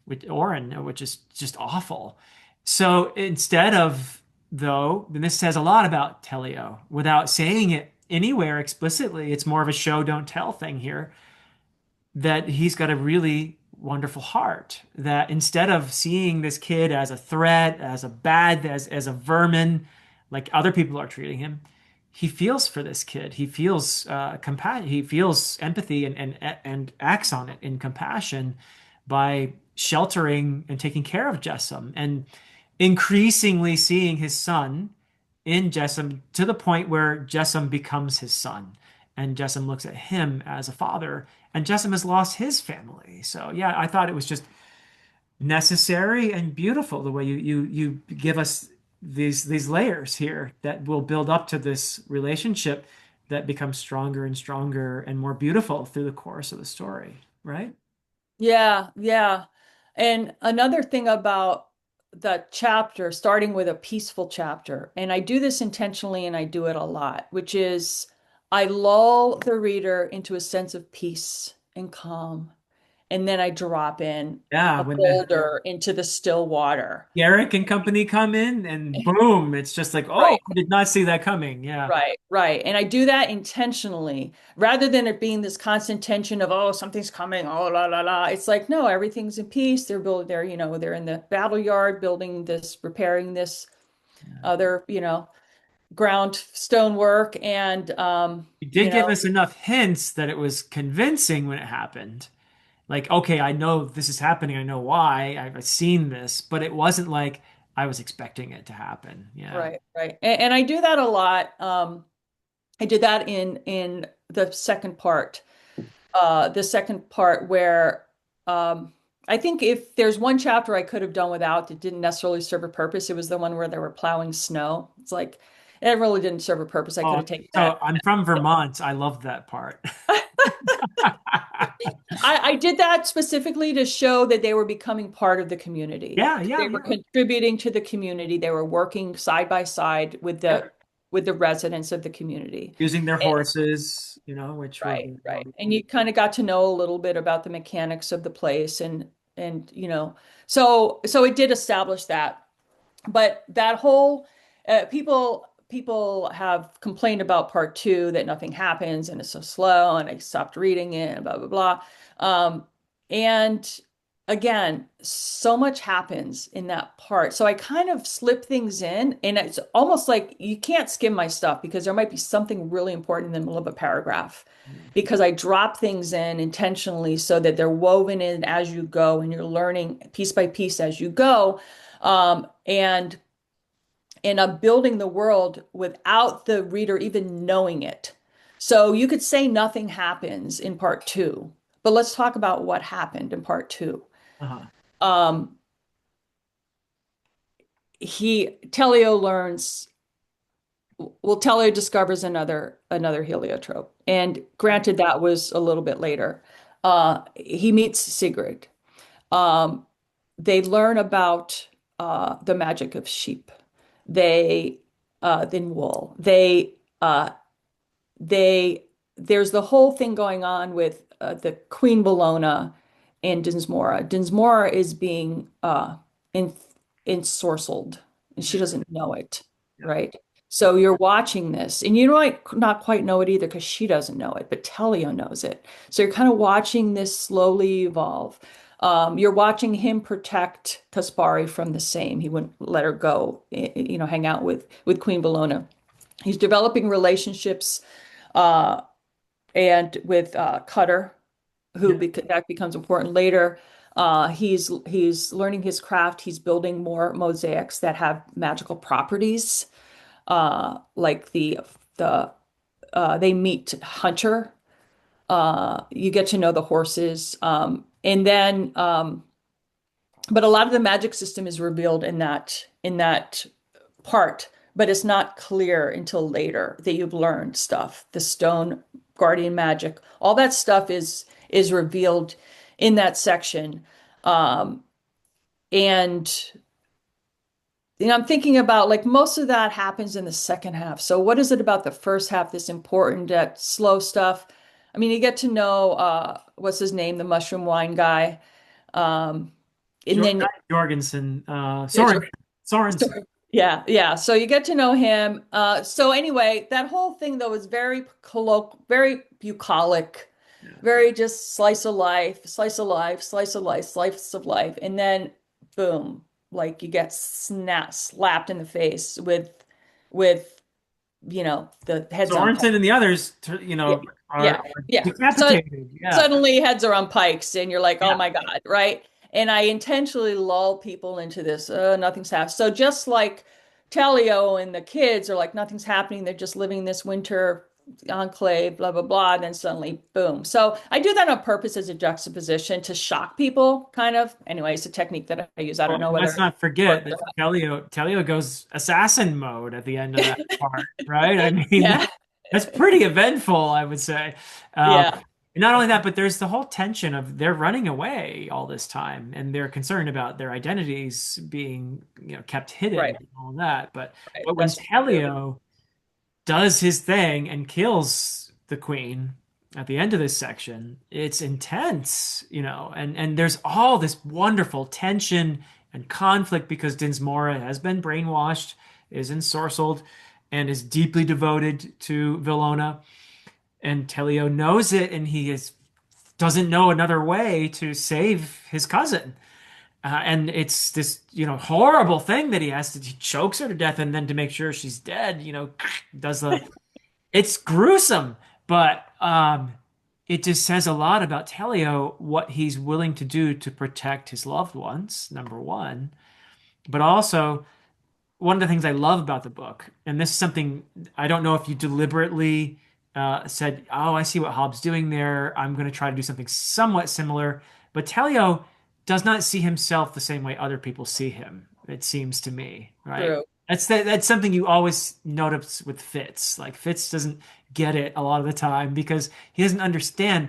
with Oren, which is just awful. So instead of though, and this says a lot about Telio without saying it anywhere explicitly. It's more of a show don't tell thing here, that he's got a really wonderful heart, that instead of seeing this kid as a threat, as a vermin, like other people are treating him, he feels for this kid. He feels compassion. He feels empathy and acts on it in compassion by sheltering and taking care of Jessam and increasingly seeing his son in Jessam to the point where Jessam becomes his son and Jessam looks at him as a father, and Jessam has lost his family. So yeah, I thought it was just necessary and beautiful the way you give us these layers here that will build up to this relationship that becomes stronger and stronger and more beautiful through the course of the story, right? Yeah, yeah. And another thing about the chapter, starting with a peaceful chapter, and I do this intentionally and I do it a lot, which is I lull the reader into a sense of peace and calm, and then I drop in Yeah, a when the boulder into the still water. Garrick and company come in and boom, it's just like, oh, Right. I did not see that coming. Yeah. Right, right. And I do that intentionally rather than it being this constant tension of, oh, something's coming, oh, la, la, la. It's like, no, everything's in peace. They're in the battle yard building this, repairing this Yeah. other, ground stonework and You did give us enough hints that it was convincing when it happened. Like, okay, I know this is happening. I know why. I've seen this, but it wasn't like I was expecting it to happen. Yeah. right, right. And I do that a lot. I did that in the second part where I think if there's one chapter I could have done without that didn't necessarily serve a purpose, it was the one where they were plowing snow. It's like it really didn't serve a purpose. I could Oh, have taken so that. I'm from Vermont. I love that part. I did that specifically to show that they were becoming part of the community. Yeah, yeah, They were yeah. contributing to the community. They were working side by side Yep. with the residents of the community. Using their And- horses, which were right, right. And valuable. you kind of got to know a little bit about the mechanics of the place and so it did establish that. But that whole people have complained about part two that nothing happens and it's so slow and I stopped reading it and blah blah blah. And again, so much happens in that part. So I kind of slip things in, and it's almost like you can't skim my stuff because there might be something really important in the middle of a paragraph. Because I drop things in intentionally so that they're woven in as you go and you're learning piece by piece as you go. And I'm building the world without the reader even knowing it. So you could say nothing happens in part two, but let's talk about what happened in part two. Uh-huh. Um, Telio learns, well, Telio discovers another heliotrope. And granted, that was a little bit later. He meets Sigrid. Um, they learn about the magic of sheep. They then wool. They there's the whole thing going on with the Queen Bologna and Dinsmora. Dinsmora is being in ensorcelled, and she doesn't know it, Yeah. right? So you're watching this, and you might not quite know it either because she doesn't know it, but Telio knows it. So you're kind of watching this slowly evolve. You're watching him protect Caspari from the same. He wouldn't let her go, hang out with Queen Bologna. He's developing relationships uh, and with Cutter, Yeah. that becomes important later. He's learning his craft. He's building more mosaics that have magical properties, like they meet Hunter. You get to know the horses, and then but a lot of the magic system is revealed in that part, but it's not clear until later that you've learned stuff. The stone guardian magic, all that stuff is revealed in that section. Um, and I'm thinking about like most of that happens in the second half. So what is it about the first half that's important, that slow stuff? I mean, you get to know what's his name, the mushroom wine guy. Um, and then Not Jorgensen, Sorensen. yeah, yeah. So you get to know him. So anyway, that whole thing though is very colloquial, very bucolic, Yeah. very just slice of life, slice of life, slice of life, slice of life, and then boom, like you get slapped in the face with the heads on pikes. Sorensen and the others, Yeah, are yeah, yeah. So decapitated. Yeah. suddenly heads are on pikes, and you're like, oh Yeah. my God, right? And I intentionally lull people into this, nothing's happening. So just like Telio and the kids are like, nothing's happening. They're just living this winter enclave, blah, blah, blah. And then suddenly, boom. So I do that on purpose as a juxtaposition to shock people, kind of. Anyway, it's a technique that I use. I don't Oh, know and whether let's it not forget works or that not. Telio goes assassin mode at the end of that part, right? I mean, Yeah, that's pretty eventful, I would say. Um, yeah, and not only that, but there's the whole tension of they're running away all this time, and they're concerned about their identities being, kept hidden right, and all that. But right. but when That's true. Telio does his thing and kills the queen at the end of this section, it's intense, and there's all this wonderful tension and conflict because Dinsmora has been brainwashed, is ensorcelled, and is deeply devoted to Villona. And Telio knows it, and he doesn't know another way to save his cousin. And it's this, horrible thing that he chokes her to death, and then to make sure she's dead, does it's gruesome, but it just says a lot about Telio, what he's willing to do to protect his loved ones, number one, but also one of the things I love about the book, and this is something I don't know if you deliberately said, "Oh, I see what Hobbes doing there. I'm going to try to do something somewhat similar." But Telio does not see himself the same way other people see him, it seems to me, right? True. That's something you always notice with Fitz. Like Fitz doesn't get it a lot of the time because he doesn't understand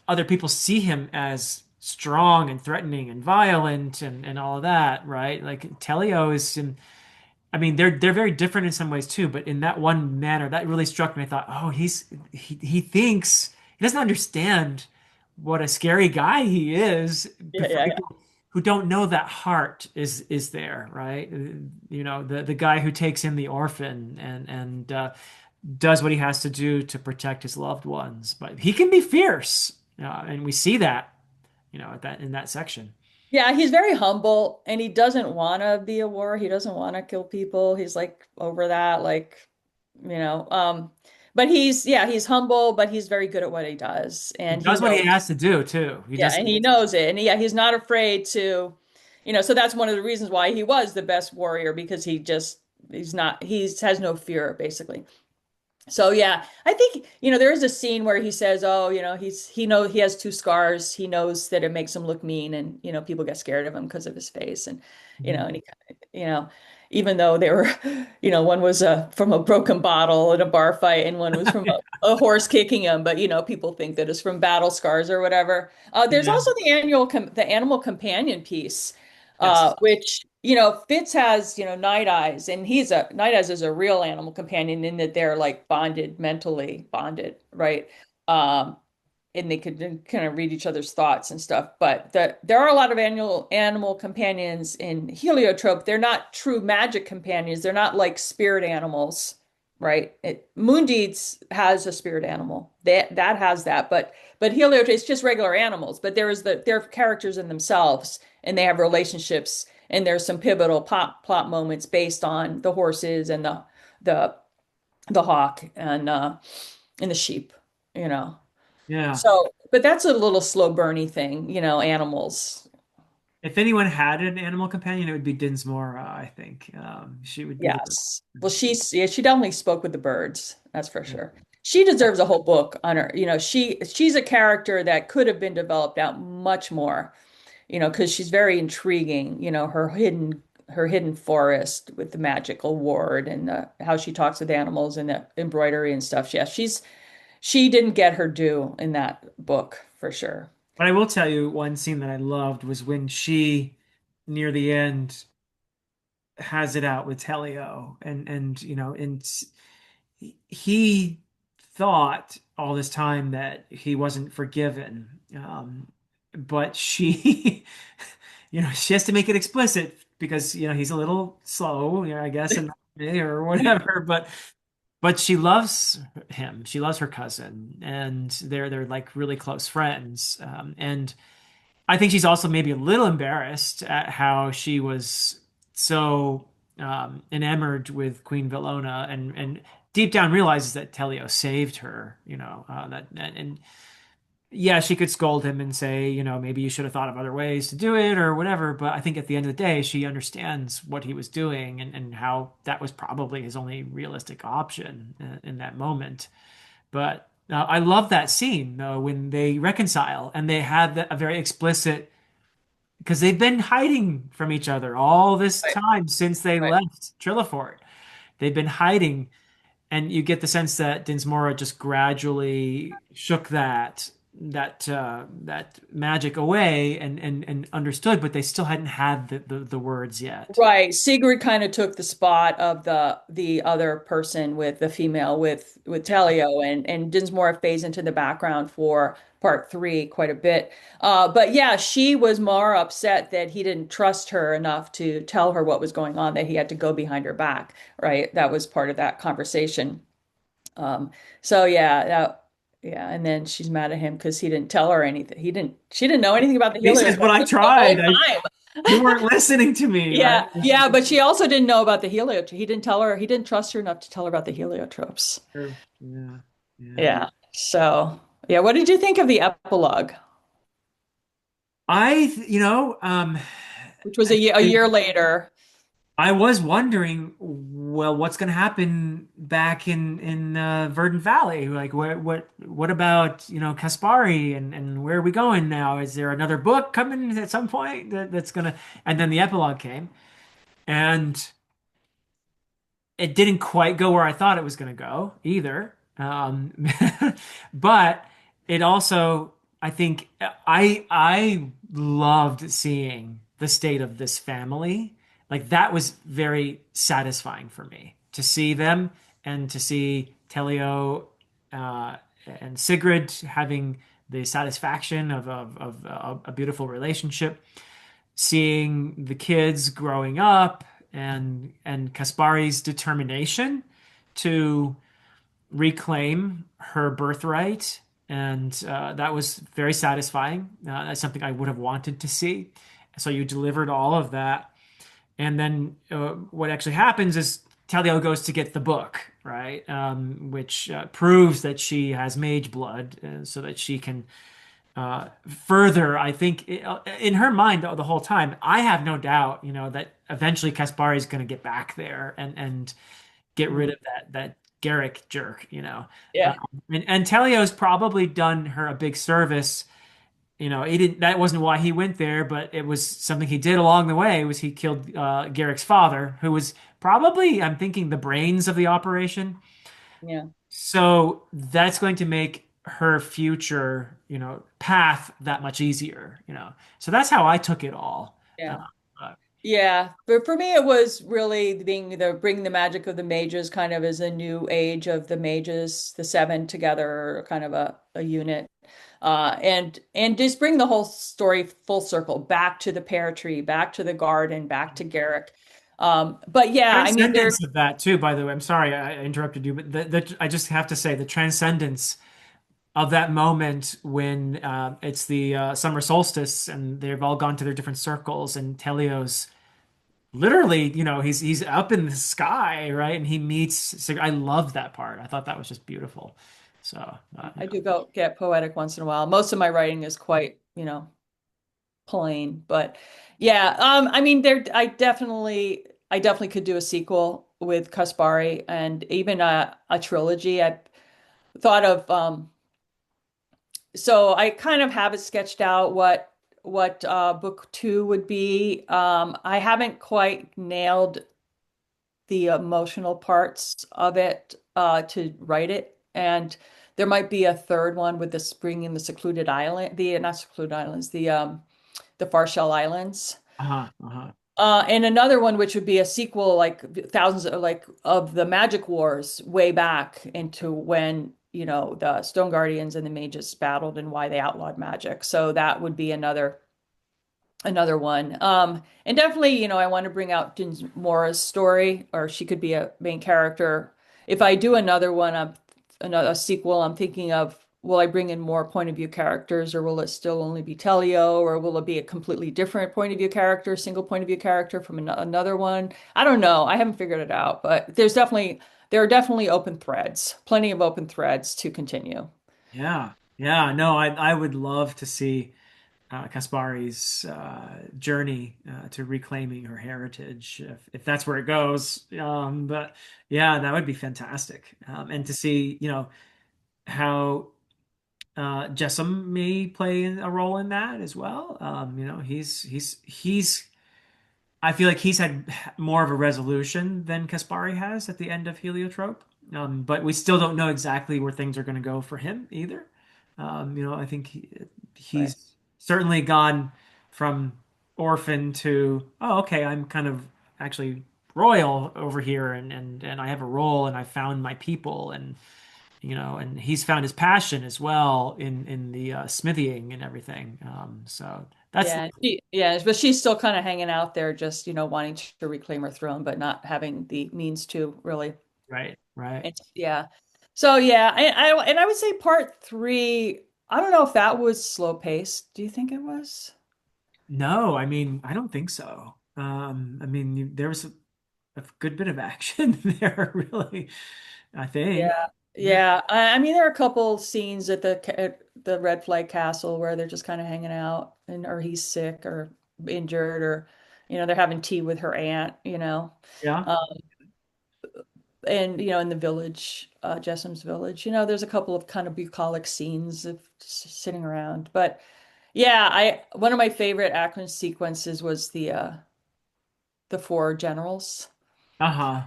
other people see him as strong and threatening and violent and all of that, right? Like Telio is in I mean, they're very different in some ways too, but in that one manner, that really struck me. I thought, oh, he thinks he doesn't understand what a scary guy he is Yeah, for yeah, yeah. people who don't know that heart is there, right? The guy who takes in the orphan and does what he has to do to protect his loved ones, but he can be fierce, and we see that, at that in that section. Yeah, he's very humble and he doesn't want to be a war. He doesn't want to kill people. He's like over that, like, you know, but he's humble, but he's very good at what he does. He And he does what he knows, has to do too. He yeah, just and he knows it. And yeah, he's not afraid to, so that's one of the reasons why he was the best warrior because he's not, has no fear, basically. So yeah, I think, there is a scene where he says, "Oh, he has two scars. He knows that it makes him look mean, and people get scared of him because of his face." And Mhm. and he, you know, even though they were, one was from a broken bottle in a bar fight, and one was from a horse kicking him, but people think that it's from battle scars or whatever. There's Yeah. also the animal companion piece, Yes. which Fitz has, Night Eyes, and Night Eyes is a real animal companion in that they're like bonded, mentally bonded, right? Um, and they could kind of read each other's thoughts and stuff. But there are a lot of animal companions in Heliotrope. They're not true magic companions. They're not like spirit animals, right? Moondeeds has a spirit animal. That has that, but Heliotrope is just regular animals. But they're characters in themselves, and they have relationships. And there's some pivotal plot moments based on the horses and the the hawk and the sheep, you know. Yeah. So, but that's a little slow burny thing, animals. If anyone had an animal companion, it would be Dinsmore, I think. She would be the best. Yes. Well, she definitely spoke with the birds, that's for sure. She deserves a whole book on her. She's a character that could have been developed out much more, because she's very intriguing, her hidden forest with the magical ward and how she talks with animals and the embroidery and stuff. Yeah, she didn't get her due in that book for sure. But I will tell you one scene that I loved was when she, near the end, has it out with Telio, and he thought all this time that he wasn't forgiven, but she, she has to make it explicit because he's a little slow, I guess, and or whatever, but she loves him. She loves her cousin, and they're like really close friends. And I think she's also maybe a little embarrassed at how she was so enamored with Queen Villona, and deep down realizes that Telio saved her. And yeah, she could scold him and say, maybe you should have thought of other ways to do it or whatever. But I think at the end of the day, she understands what he was doing and how that was probably his only realistic option in that moment. But I love that scene though when they reconcile and they had a very explicit because they've been hiding from each other all this Right, time since they right. left Trillifort. They've been hiding, and you get the sense that Dinsmora just gradually shook that magic away and understood, but they still hadn't had the words yet. Right. Sigrid kind of took the spot of the other person with the female with Telio, and Dinsmore fades into the background for part three quite a bit. But yeah, she was more upset that he didn't trust her enough to tell her what was going on, that he had to go behind her back, right? That was part of that conversation. Um, so yeah, and then she's mad at him because he didn't tell her anything. She didn't know anything about the He says, heliotrope "But I the whole tried. I time. You weren't listening to me, right? Yeah, yeah, but she also didn't know about the heliotrope. He didn't tell her, he didn't trust her enough to tell her about the heliotropes. True. Yeah. Yeah. Yeah. So, yeah, what did you think of the epilogue, You know, which was a actually, year later? I was wondering, well, what's going to happen back in Verdant Valley? Like, what about, Kaspari and where are we going now? Is there another book coming at some point that's gonna? And then the epilogue came, and it didn't quite go where I thought it was going to go either. But it also, I think, I loved seeing the state of this family. Like that was very satisfying for me to see them and to see Telio uh, and Sigrid having the satisfaction of a beautiful relationship, seeing the kids growing up and Kaspari's determination to reclaim her birthright. And that was very satisfying. That's something I would have wanted to see. So you delivered all of that. And then what actually happens is Talia goes to get the book, right? Which proves that she has mage blood so that she can further, I think, in her mind the whole time, I have no doubt, that eventually Kaspari is going to get back there and get rid Mhm. of that Garrick jerk, Um, Yeah, and Telio's probably done her a big service. He didn't. That wasn't why he went there, but it was something he did along the way. Was he killed Garrick's father, who was probably, I'm thinking, the brains of the operation. yeah, So that's going to make her future, path that much easier. So that's how I took it all. Uh, yeah. uh, Yeah, but for me, it was really being the bring the magic of the mages kind of as a new age of the mages, the seven together, kind of a unit, and just bring the whole story full circle back to the pear tree, back to the garden, back to Garrick. But yeah, I mean, there, Transcendence of that too, by the way. I'm sorry I interrupted you, but I just have to say the transcendence of that moment when it's the summer solstice and they've all gone to their different circles and Telio's literally, he's up in the sky, right? And he meets I love that part. I thought that was just beautiful. So, I do go get poetic once in a while. Most of my writing is quite, plain, but yeah, I mean, I definitely could do a sequel with Kaspari and even a trilogy. I thought of, so I kind of have it sketched out what book two would be. I haven't quite nailed the emotional parts of it to write it, and there might be a third one with the spring in the secluded island, the not secluded islands, the Far Shell Islands. uh-huh, uh-huh. And another one, which would be a sequel, like thousands of like of the Magic Wars, way back into when, the Stone Guardians and the Mages battled and why they outlawed magic. So that would be another one. And definitely, I want to bring out Mora's story, or she could be a main character. If I do another one, another a sequel, I'm thinking of, will I bring in more point of view characters, or will it still only be Telio, or will it be a completely different point of view character, single point of view character from another one? I don't know. I haven't figured it out, but there are definitely open threads, plenty of open threads to continue. Yeah. Yeah. No, I would love to see Kaspari's journey to reclaiming her heritage, if that's where it goes. But yeah, that would be fantastic. And to see, how Jessam may play a role in that as well. He's I feel like he's had more of a resolution than Kaspari has at the end of Heliotrope. But we still don't know exactly where things are going to go for him either. I think Right. he's certainly gone from orphan to, oh, okay, I'm kind of actually royal over here and I have a role and I found my people and he's found his passion as well in the smithying and everything. So that's Yeah, but she's still kind of hanging out there, just, wanting to reclaim her throne, but not having the means to really. right, right. Yeah. So yeah, and I would say part three, I don't know if that was slow paced. Do you think it was? No, I mean, I don't think so. I mean, there was a good bit of action there, really, I think. Yeah. Yeah. Yeah. I mean, there are a couple scenes at the Red Flag Castle where they're just kind of hanging out and or he's sick or injured or they're having tea with her aunt, Yeah. Um, and in the village, Jessam's village, there's a couple of kind of bucolic scenes of just sitting around. But yeah, I one of my favorite action sequences was the four generals. Uh-huh.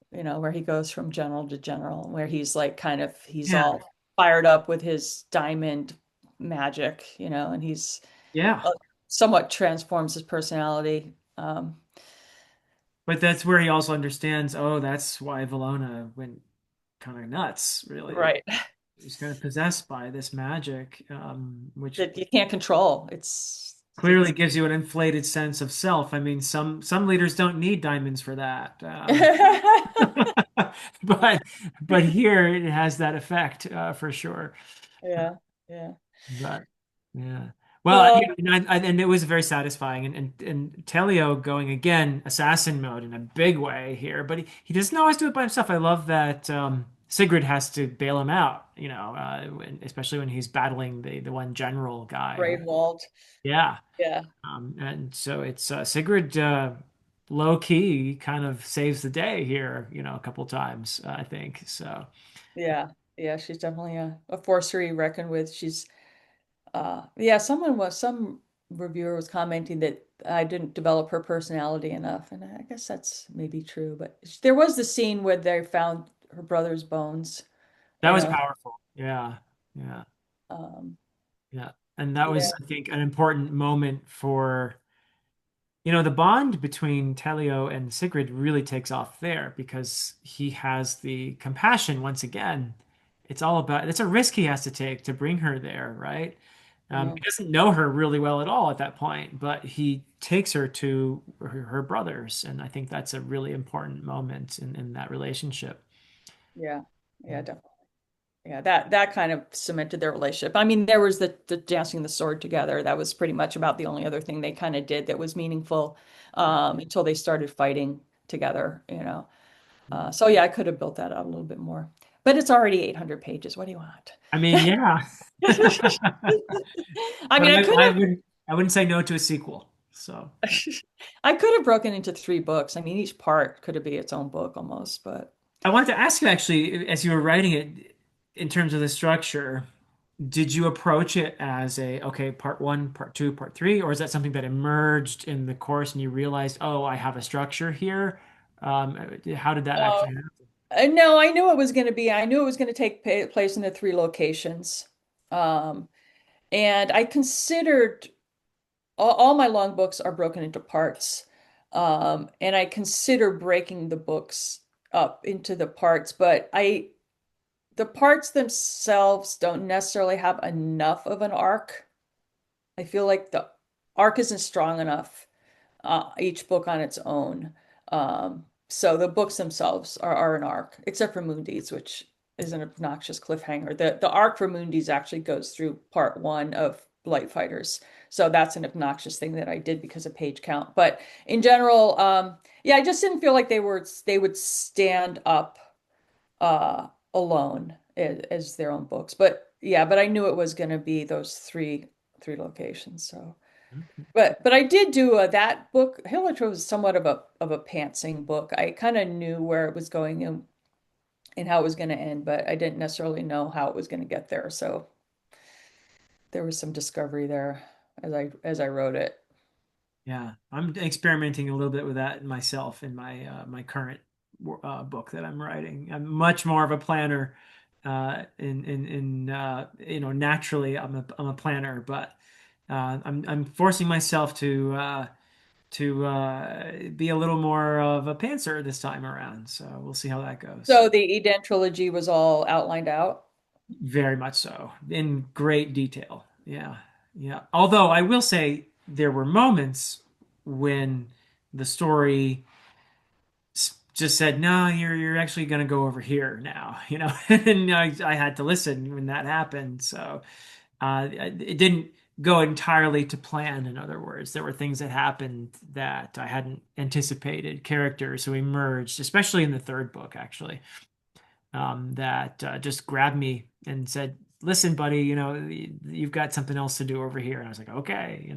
Where he goes from general to general, where he's like he's Yeah. all fired up with his diamond magic, and he's Yeah. uh, somewhat transforms his personality. But that's where he also understands, oh, that's why Valona went kind of nuts, really. Right. He was kind of possessed by this magic, which That you can't control. clearly It's gives you an inflated sense of self. I mean, some leaders don't need diamonds for that. But but here it has that effect for sure. Yeah, yeah. But yeah. Well, Well, and it was very satisfying, and Telio going again assassin mode in a big way here, but he doesn't always do it by himself. I love that Sigrid has to bail him out, especially when he's battling the one general guy. Brainwald. Yeah, Yeah, and so it's Sigrid low key kind of saves the day here, a couple times, I think. So yeah, yeah. She's definitely a force to be reckoned with. Yeah, some reviewer was commenting that I didn't develop her personality enough, and I guess that's maybe true. But there was the scene where they found her brother's bones, that you was know. powerful. Yeah, yeah, Um, yeah, and that yeah, was, I think, an important moment for. The bond between Telio and Sigrid really takes off there because he has the compassion once again. It's a risk he has to take to bring her there, right? yeah, He doesn't know her really well at all at that point, but he takes her to her brothers, and I think that's a really important moment in that relationship. yeah, yeah, definitely. Yeah, that kind of cemented their relationship. I mean, there was the dancing the sword together. That was pretty much about the only other thing they kind of did that was meaningful until they started fighting together. So yeah, I could have built that out a little bit more. But it's already 800 pages. What do you want? I mean, yeah. I But mean, I wouldn't say no to a sequel. So I could have broken into three books. I mean, each part could have been its own book almost, but I wanted to ask you actually, as you were writing it, in terms of the structure, did you approach it as okay, part one, part two, part three, or is that something that emerged in the course and you realized, oh, I have a structure here? How did that uh, actually happen? no, I knew it was going to be. I knew it was going to take place in the three locations, um, and I considered all my long books are broken into parts, and I consider breaking the books up into the parts, but the parts themselves don't necessarily have enough of an arc. I feel like the arc isn't strong enough, each book on its own. So the books themselves are an arc, except for Moondeeds, which is an obnoxious cliffhanger. The arc for Moondeeds actually goes through part one of Blight Fighters. So that's an obnoxious thing that I did because of page count. But in general, yeah, I just didn't feel like they would stand up alone as their own books. But yeah, but I knew it was going to be those three locations. So, but I did do that book. Heliotrope was somewhat of a pantsing book. I kind of knew where it was going and how it was going to end, but I didn't necessarily know how it was going to get there. So there was some discovery there as I wrote it. Yeah, I'm experimenting a little bit with that myself in my current book that I'm writing. I'm much more of a planner. Naturally, I'm a planner, but I'm forcing myself to be a little more of a pantser this time around. So we'll see how that goes. So the Eden trilogy was all outlined out. Very much so, in great detail. Yeah, yeah. Although I will say there were moments when the story just said, "No, you're actually going to go over here now," and I had to listen when that happened. So it didn't. go entirely to plan. In other words, there were things that happened that I hadn't anticipated, characters who emerged, especially in the third book, actually, that just grabbed me and said, "Listen, buddy, you've got something else to do over here." And I was like, "Okay."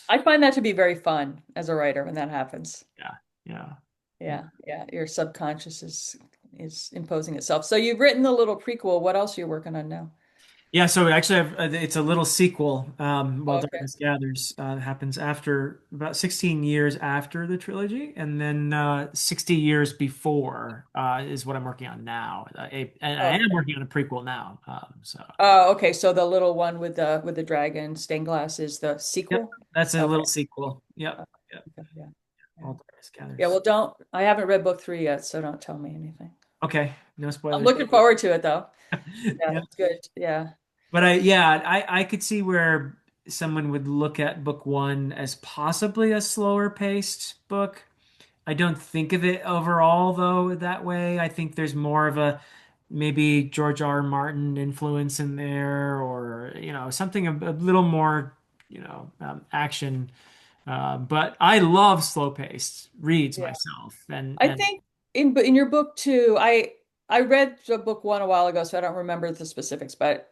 I find that to be very fun as a writer when that happens. Yeah, yeah, yeah. Yeah, yeah. Your subconscious is imposing itself. So you've written the little prequel. What else are you working on now? Yeah, so actually, it's a little sequel. While Oh, okay. Darkness Gathers happens after about 16 years after the trilogy, and then 60 years before is what I'm working on now. And I am Okay. working on a prequel now. So, Oh, okay. So the little one with the dragon stained glass is the yep, sequel? that's a Okay. little sequel. Yep, yep. Okay. Yeah. Yeah. While Darkness Yeah, Gathers. well, don't I haven't read book three yet, so don't tell me anything. Okay, no I'm spoilers. looking forward to it though. Yeah, Yeah, that's good. Yeah. but I could see where someone would look at book one as possibly a slower paced book. I don't think of it overall though that way. I think there's more of a maybe George R. R. Martin influence in there, or something a little more action. But I love slow paced reads Yeah. myself, and I think in your book too, I read the book one a while ago, so I don't remember the specifics, but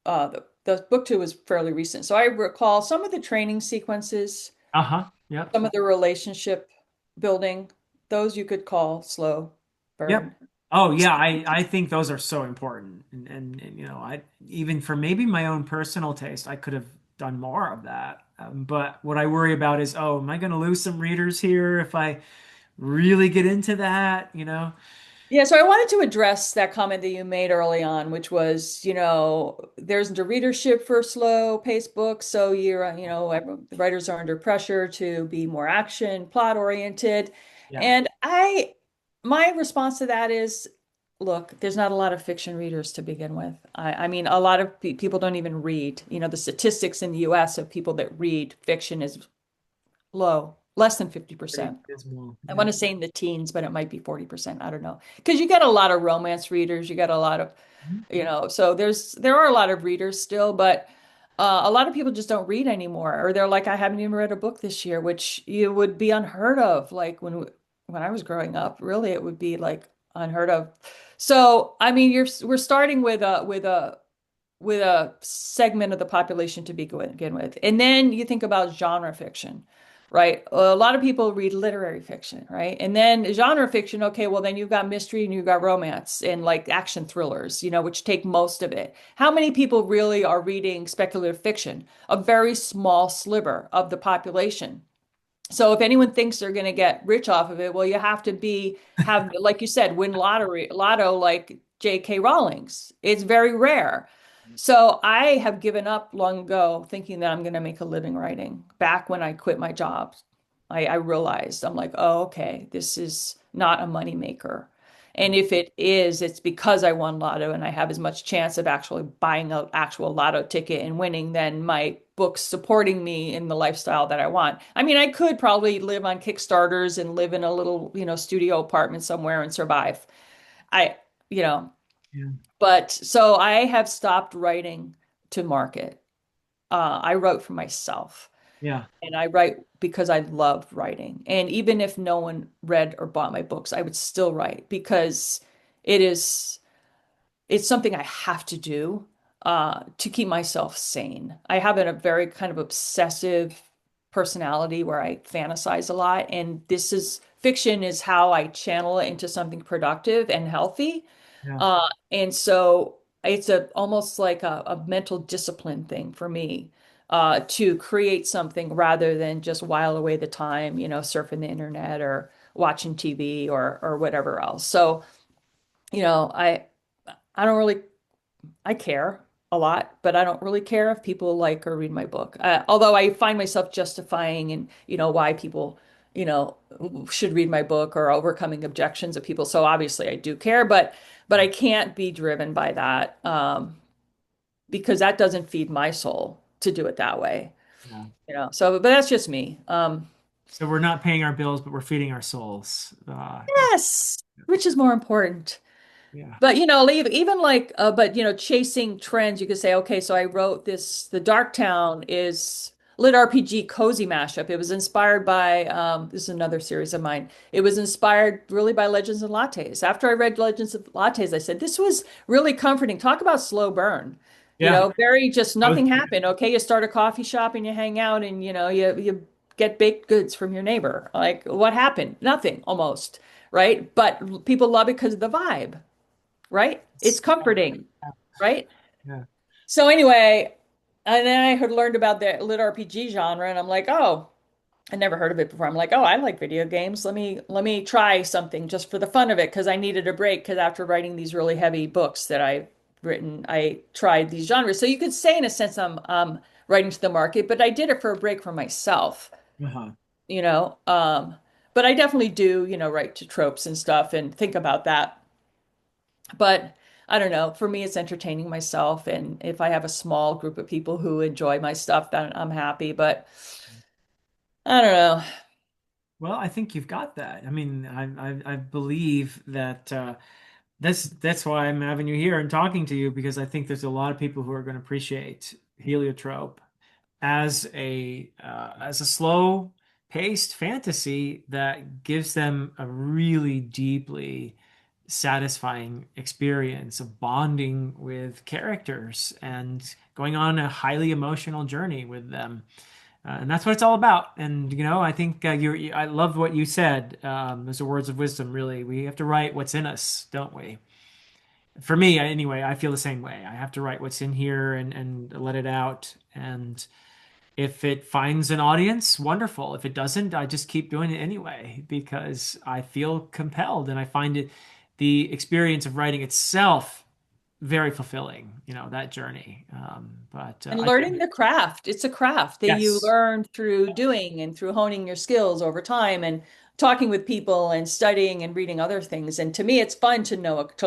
the book two was fairly recent. So I recall some of the training sequences, uh-huh, yep. some of the relationship building, those you could call slow Yep. burn. Oh yeah, I think those are so important, and I even for maybe my own personal taste, I could have done more of that. But what I worry about is, oh, am I going to lose some readers here if I really get into that? Yeah, so I wanted to address that comment that you made early on, which was, there's the readership for slow paced books, so the writers are under pressure to be more action, plot oriented. Yeah, And my response to that is, look, there's not a lot of fiction readers to begin with. I mean, a lot of people don't even read. The statistics in the US of people that read fiction is low, less than pretty 50%. dismal. I Yeah. want to say in the teens, but it might be 40%. I don't know. Because you get a lot of romance readers, you get a lot of, Mhm. so there are a lot of readers still, but a lot of people just don't read anymore. Or they're like, I haven't even read a book this year, which you would be unheard of. Like when I was growing up, really, it would be like unheard of. So, I mean, we're starting with a segment of the population to begin with. And then you think about genre fiction, right? A lot of people read literary fiction, right? And then genre fiction, okay, well, then you've got mystery and you've got romance and like action thrillers, which take most of it. How many people really are reading speculative fiction? A very small sliver of the population. So if anyone thinks they're going to get rich off of it, well, you have to have, like you said, win lotto like J.K. Rowling's. It's very rare. So I have given up long ago thinking that I'm going to make a living writing. Back when I quit my job, I realized I'm like, oh, okay, this is not a money maker. And if it is, it's because I won lotto and I have as much chance of actually buying an actual lotto ticket and winning than my books supporting me in the lifestyle that I want. I mean, I could probably live on Kickstarters and live in a little, studio apartment somewhere and survive. I, you know, Yeah. but so I have stopped writing to market. I wrote for myself. Yeah. And I write because I love writing. And even if no one read or bought my books, I would still write because it is it's something I have to do to keep myself sane. I have a very kind of obsessive personality where I fantasize a lot, and fiction is how I channel it into something productive and healthy. Yeah. And so it's almost like a mental discipline thing for me to create something rather than just while away the time, surfing the internet or watching TV or whatever else. So, I don't really I care a lot, but I don't really care if people like or read my book. Although I find myself justifying and why people you know should read my book or overcoming objections of people. So obviously I do care, but I can't be driven by that because that doesn't feed my soul to do it that way. Yeah. So but that's just me. So we're not paying our bills, but we're feeding our souls. Yes, which is more important. Yeah. But even like but chasing trends, you could say, okay, so I wrote this, the Dark Town is lit RPG cozy mashup. It was inspired by this is another series of mine. It was inspired really by Legends of Lattes. After I read Legends of Lattes, I said, this was really comforting. Talk about slow burn. Yeah. Very just I was- nothing happened. Okay, you start a coffee shop and you hang out and you get baked goods from your neighbor. Like what happened? Nothing almost, right? But people love it because of the vibe, right? It's comforting, right? Yeah. So anyway, and then I had learned about the lit RPG genre, and I'm like, oh, I never heard of it before. I'm like, oh, I like video games. Let me try something just for the fun of it because I needed a break because after writing these really heavy books that I've written, I tried these genres. So you could say in a sense I'm writing to the market, but I did it for a break for myself, Uh-huh. you know. But I definitely do, write to tropes and stuff and think about that. But I don't know. For me, it's entertaining myself. And if I have a small group of people who enjoy my stuff, then I'm happy. But I don't know. Well, I think you've got that. I mean, I believe that that's why I'm having you here and talking to you because I think there's a lot of people who are going to appreciate Heliotrope as a slow paced fantasy that gives them a really deeply satisfying experience of bonding with characters and going on a highly emotional journey with them. And that's what it's all about. And I think I loved what you said. Those are words of wisdom, really. We have to write what's in us, don't we? For me, anyway, I feel the same way. I have to write what's in here and let it out. And if it finds an audience, wonderful. If it doesn't, I just keep doing it anyway because I feel compelled and I find the experience of writing itself very fulfilling, that journey. But And learning the craft, it's a craft that you yes. learn through doing and through honing your skills over time and talking with people and studying and reading other things. And to me, it's fun to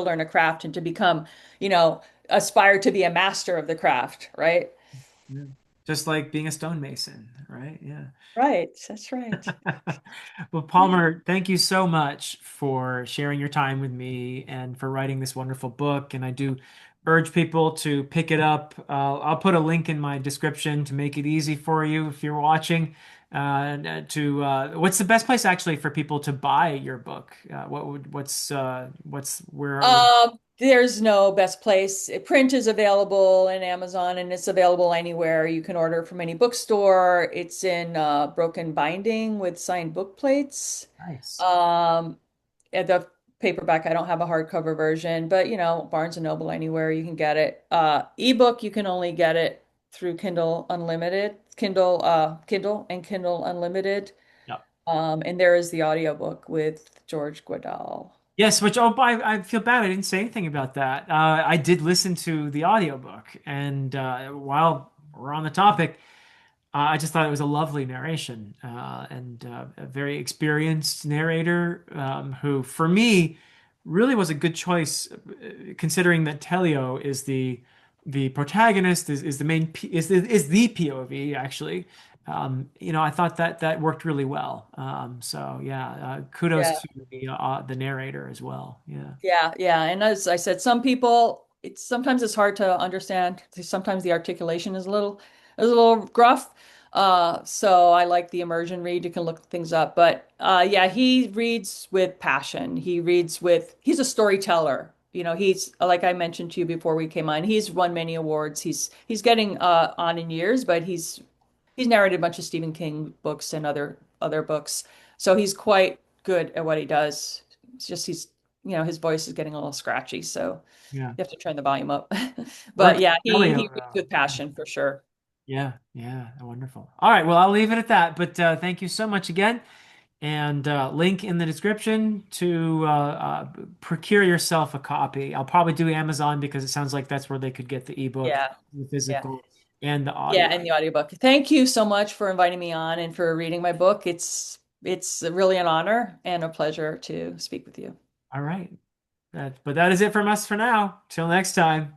learn a craft and to become, you know, aspire to be a master of the craft, right? Yeah. Just like being a stonemason, right? Yeah. Right. That's right. Well, Palmer, thank you so much for sharing your time with me and for writing this wonderful book. And I do urge people to pick it up. I'll put a link in my description to make it easy for you if you're watching. What's the best place actually for people to buy your book? Where There's no best place. Print is available in Amazon and it's available anywhere. You can order from any bookstore. It's in broken binding with signed book plates. nice. Um, at the paperback, I don't have a hardcover version, but Barnes and Noble anywhere you can get it. Ebook, you can only get it through Kindle Unlimited, Kindle and Kindle Unlimited. And there is the audiobook with George Guadal. Yes, which I feel bad I didn't say anything about that. I did listen to the audiobook, and while we're on the topic, I just thought it was a lovely narration and a very experienced narrator who, for me, really was a good choice, considering that Telio is the protagonist, is the main is the POV actually. I thought that worked really well. So yeah, kudos Yeah. to the narrator as well. Yeah. Yeah, yeah. And as I said, some people, sometimes it's hard to understand. Sometimes the articulation is a little gruff. So I like the immersion read. You can look things up. But yeah, he reads with passion. He's a storyteller. He's like I mentioned to you before we came on, he's won many awards. He's getting on in years, but he's narrated a bunch of Stephen King books and other books. So he's quite good at what he does. It's just his voice is getting a little scratchy, so Yeah. you have to turn the volume up. But Works yeah, for he Telio reads though. with passion for sure. Yeah, yeah, wonderful. All right, well, I'll leave it at that. But thank you so much again. And link in the description to procure yourself a copy. I'll probably do Amazon because it sounds like that's where they could get the ebook, Yeah, the yeah, physical, and the yeah, audio. and the audiobook. Thank you so much for inviting me on and for reading my book. It's really an honor and a pleasure to speak with you. All right. But that is it from us for now. Till next time.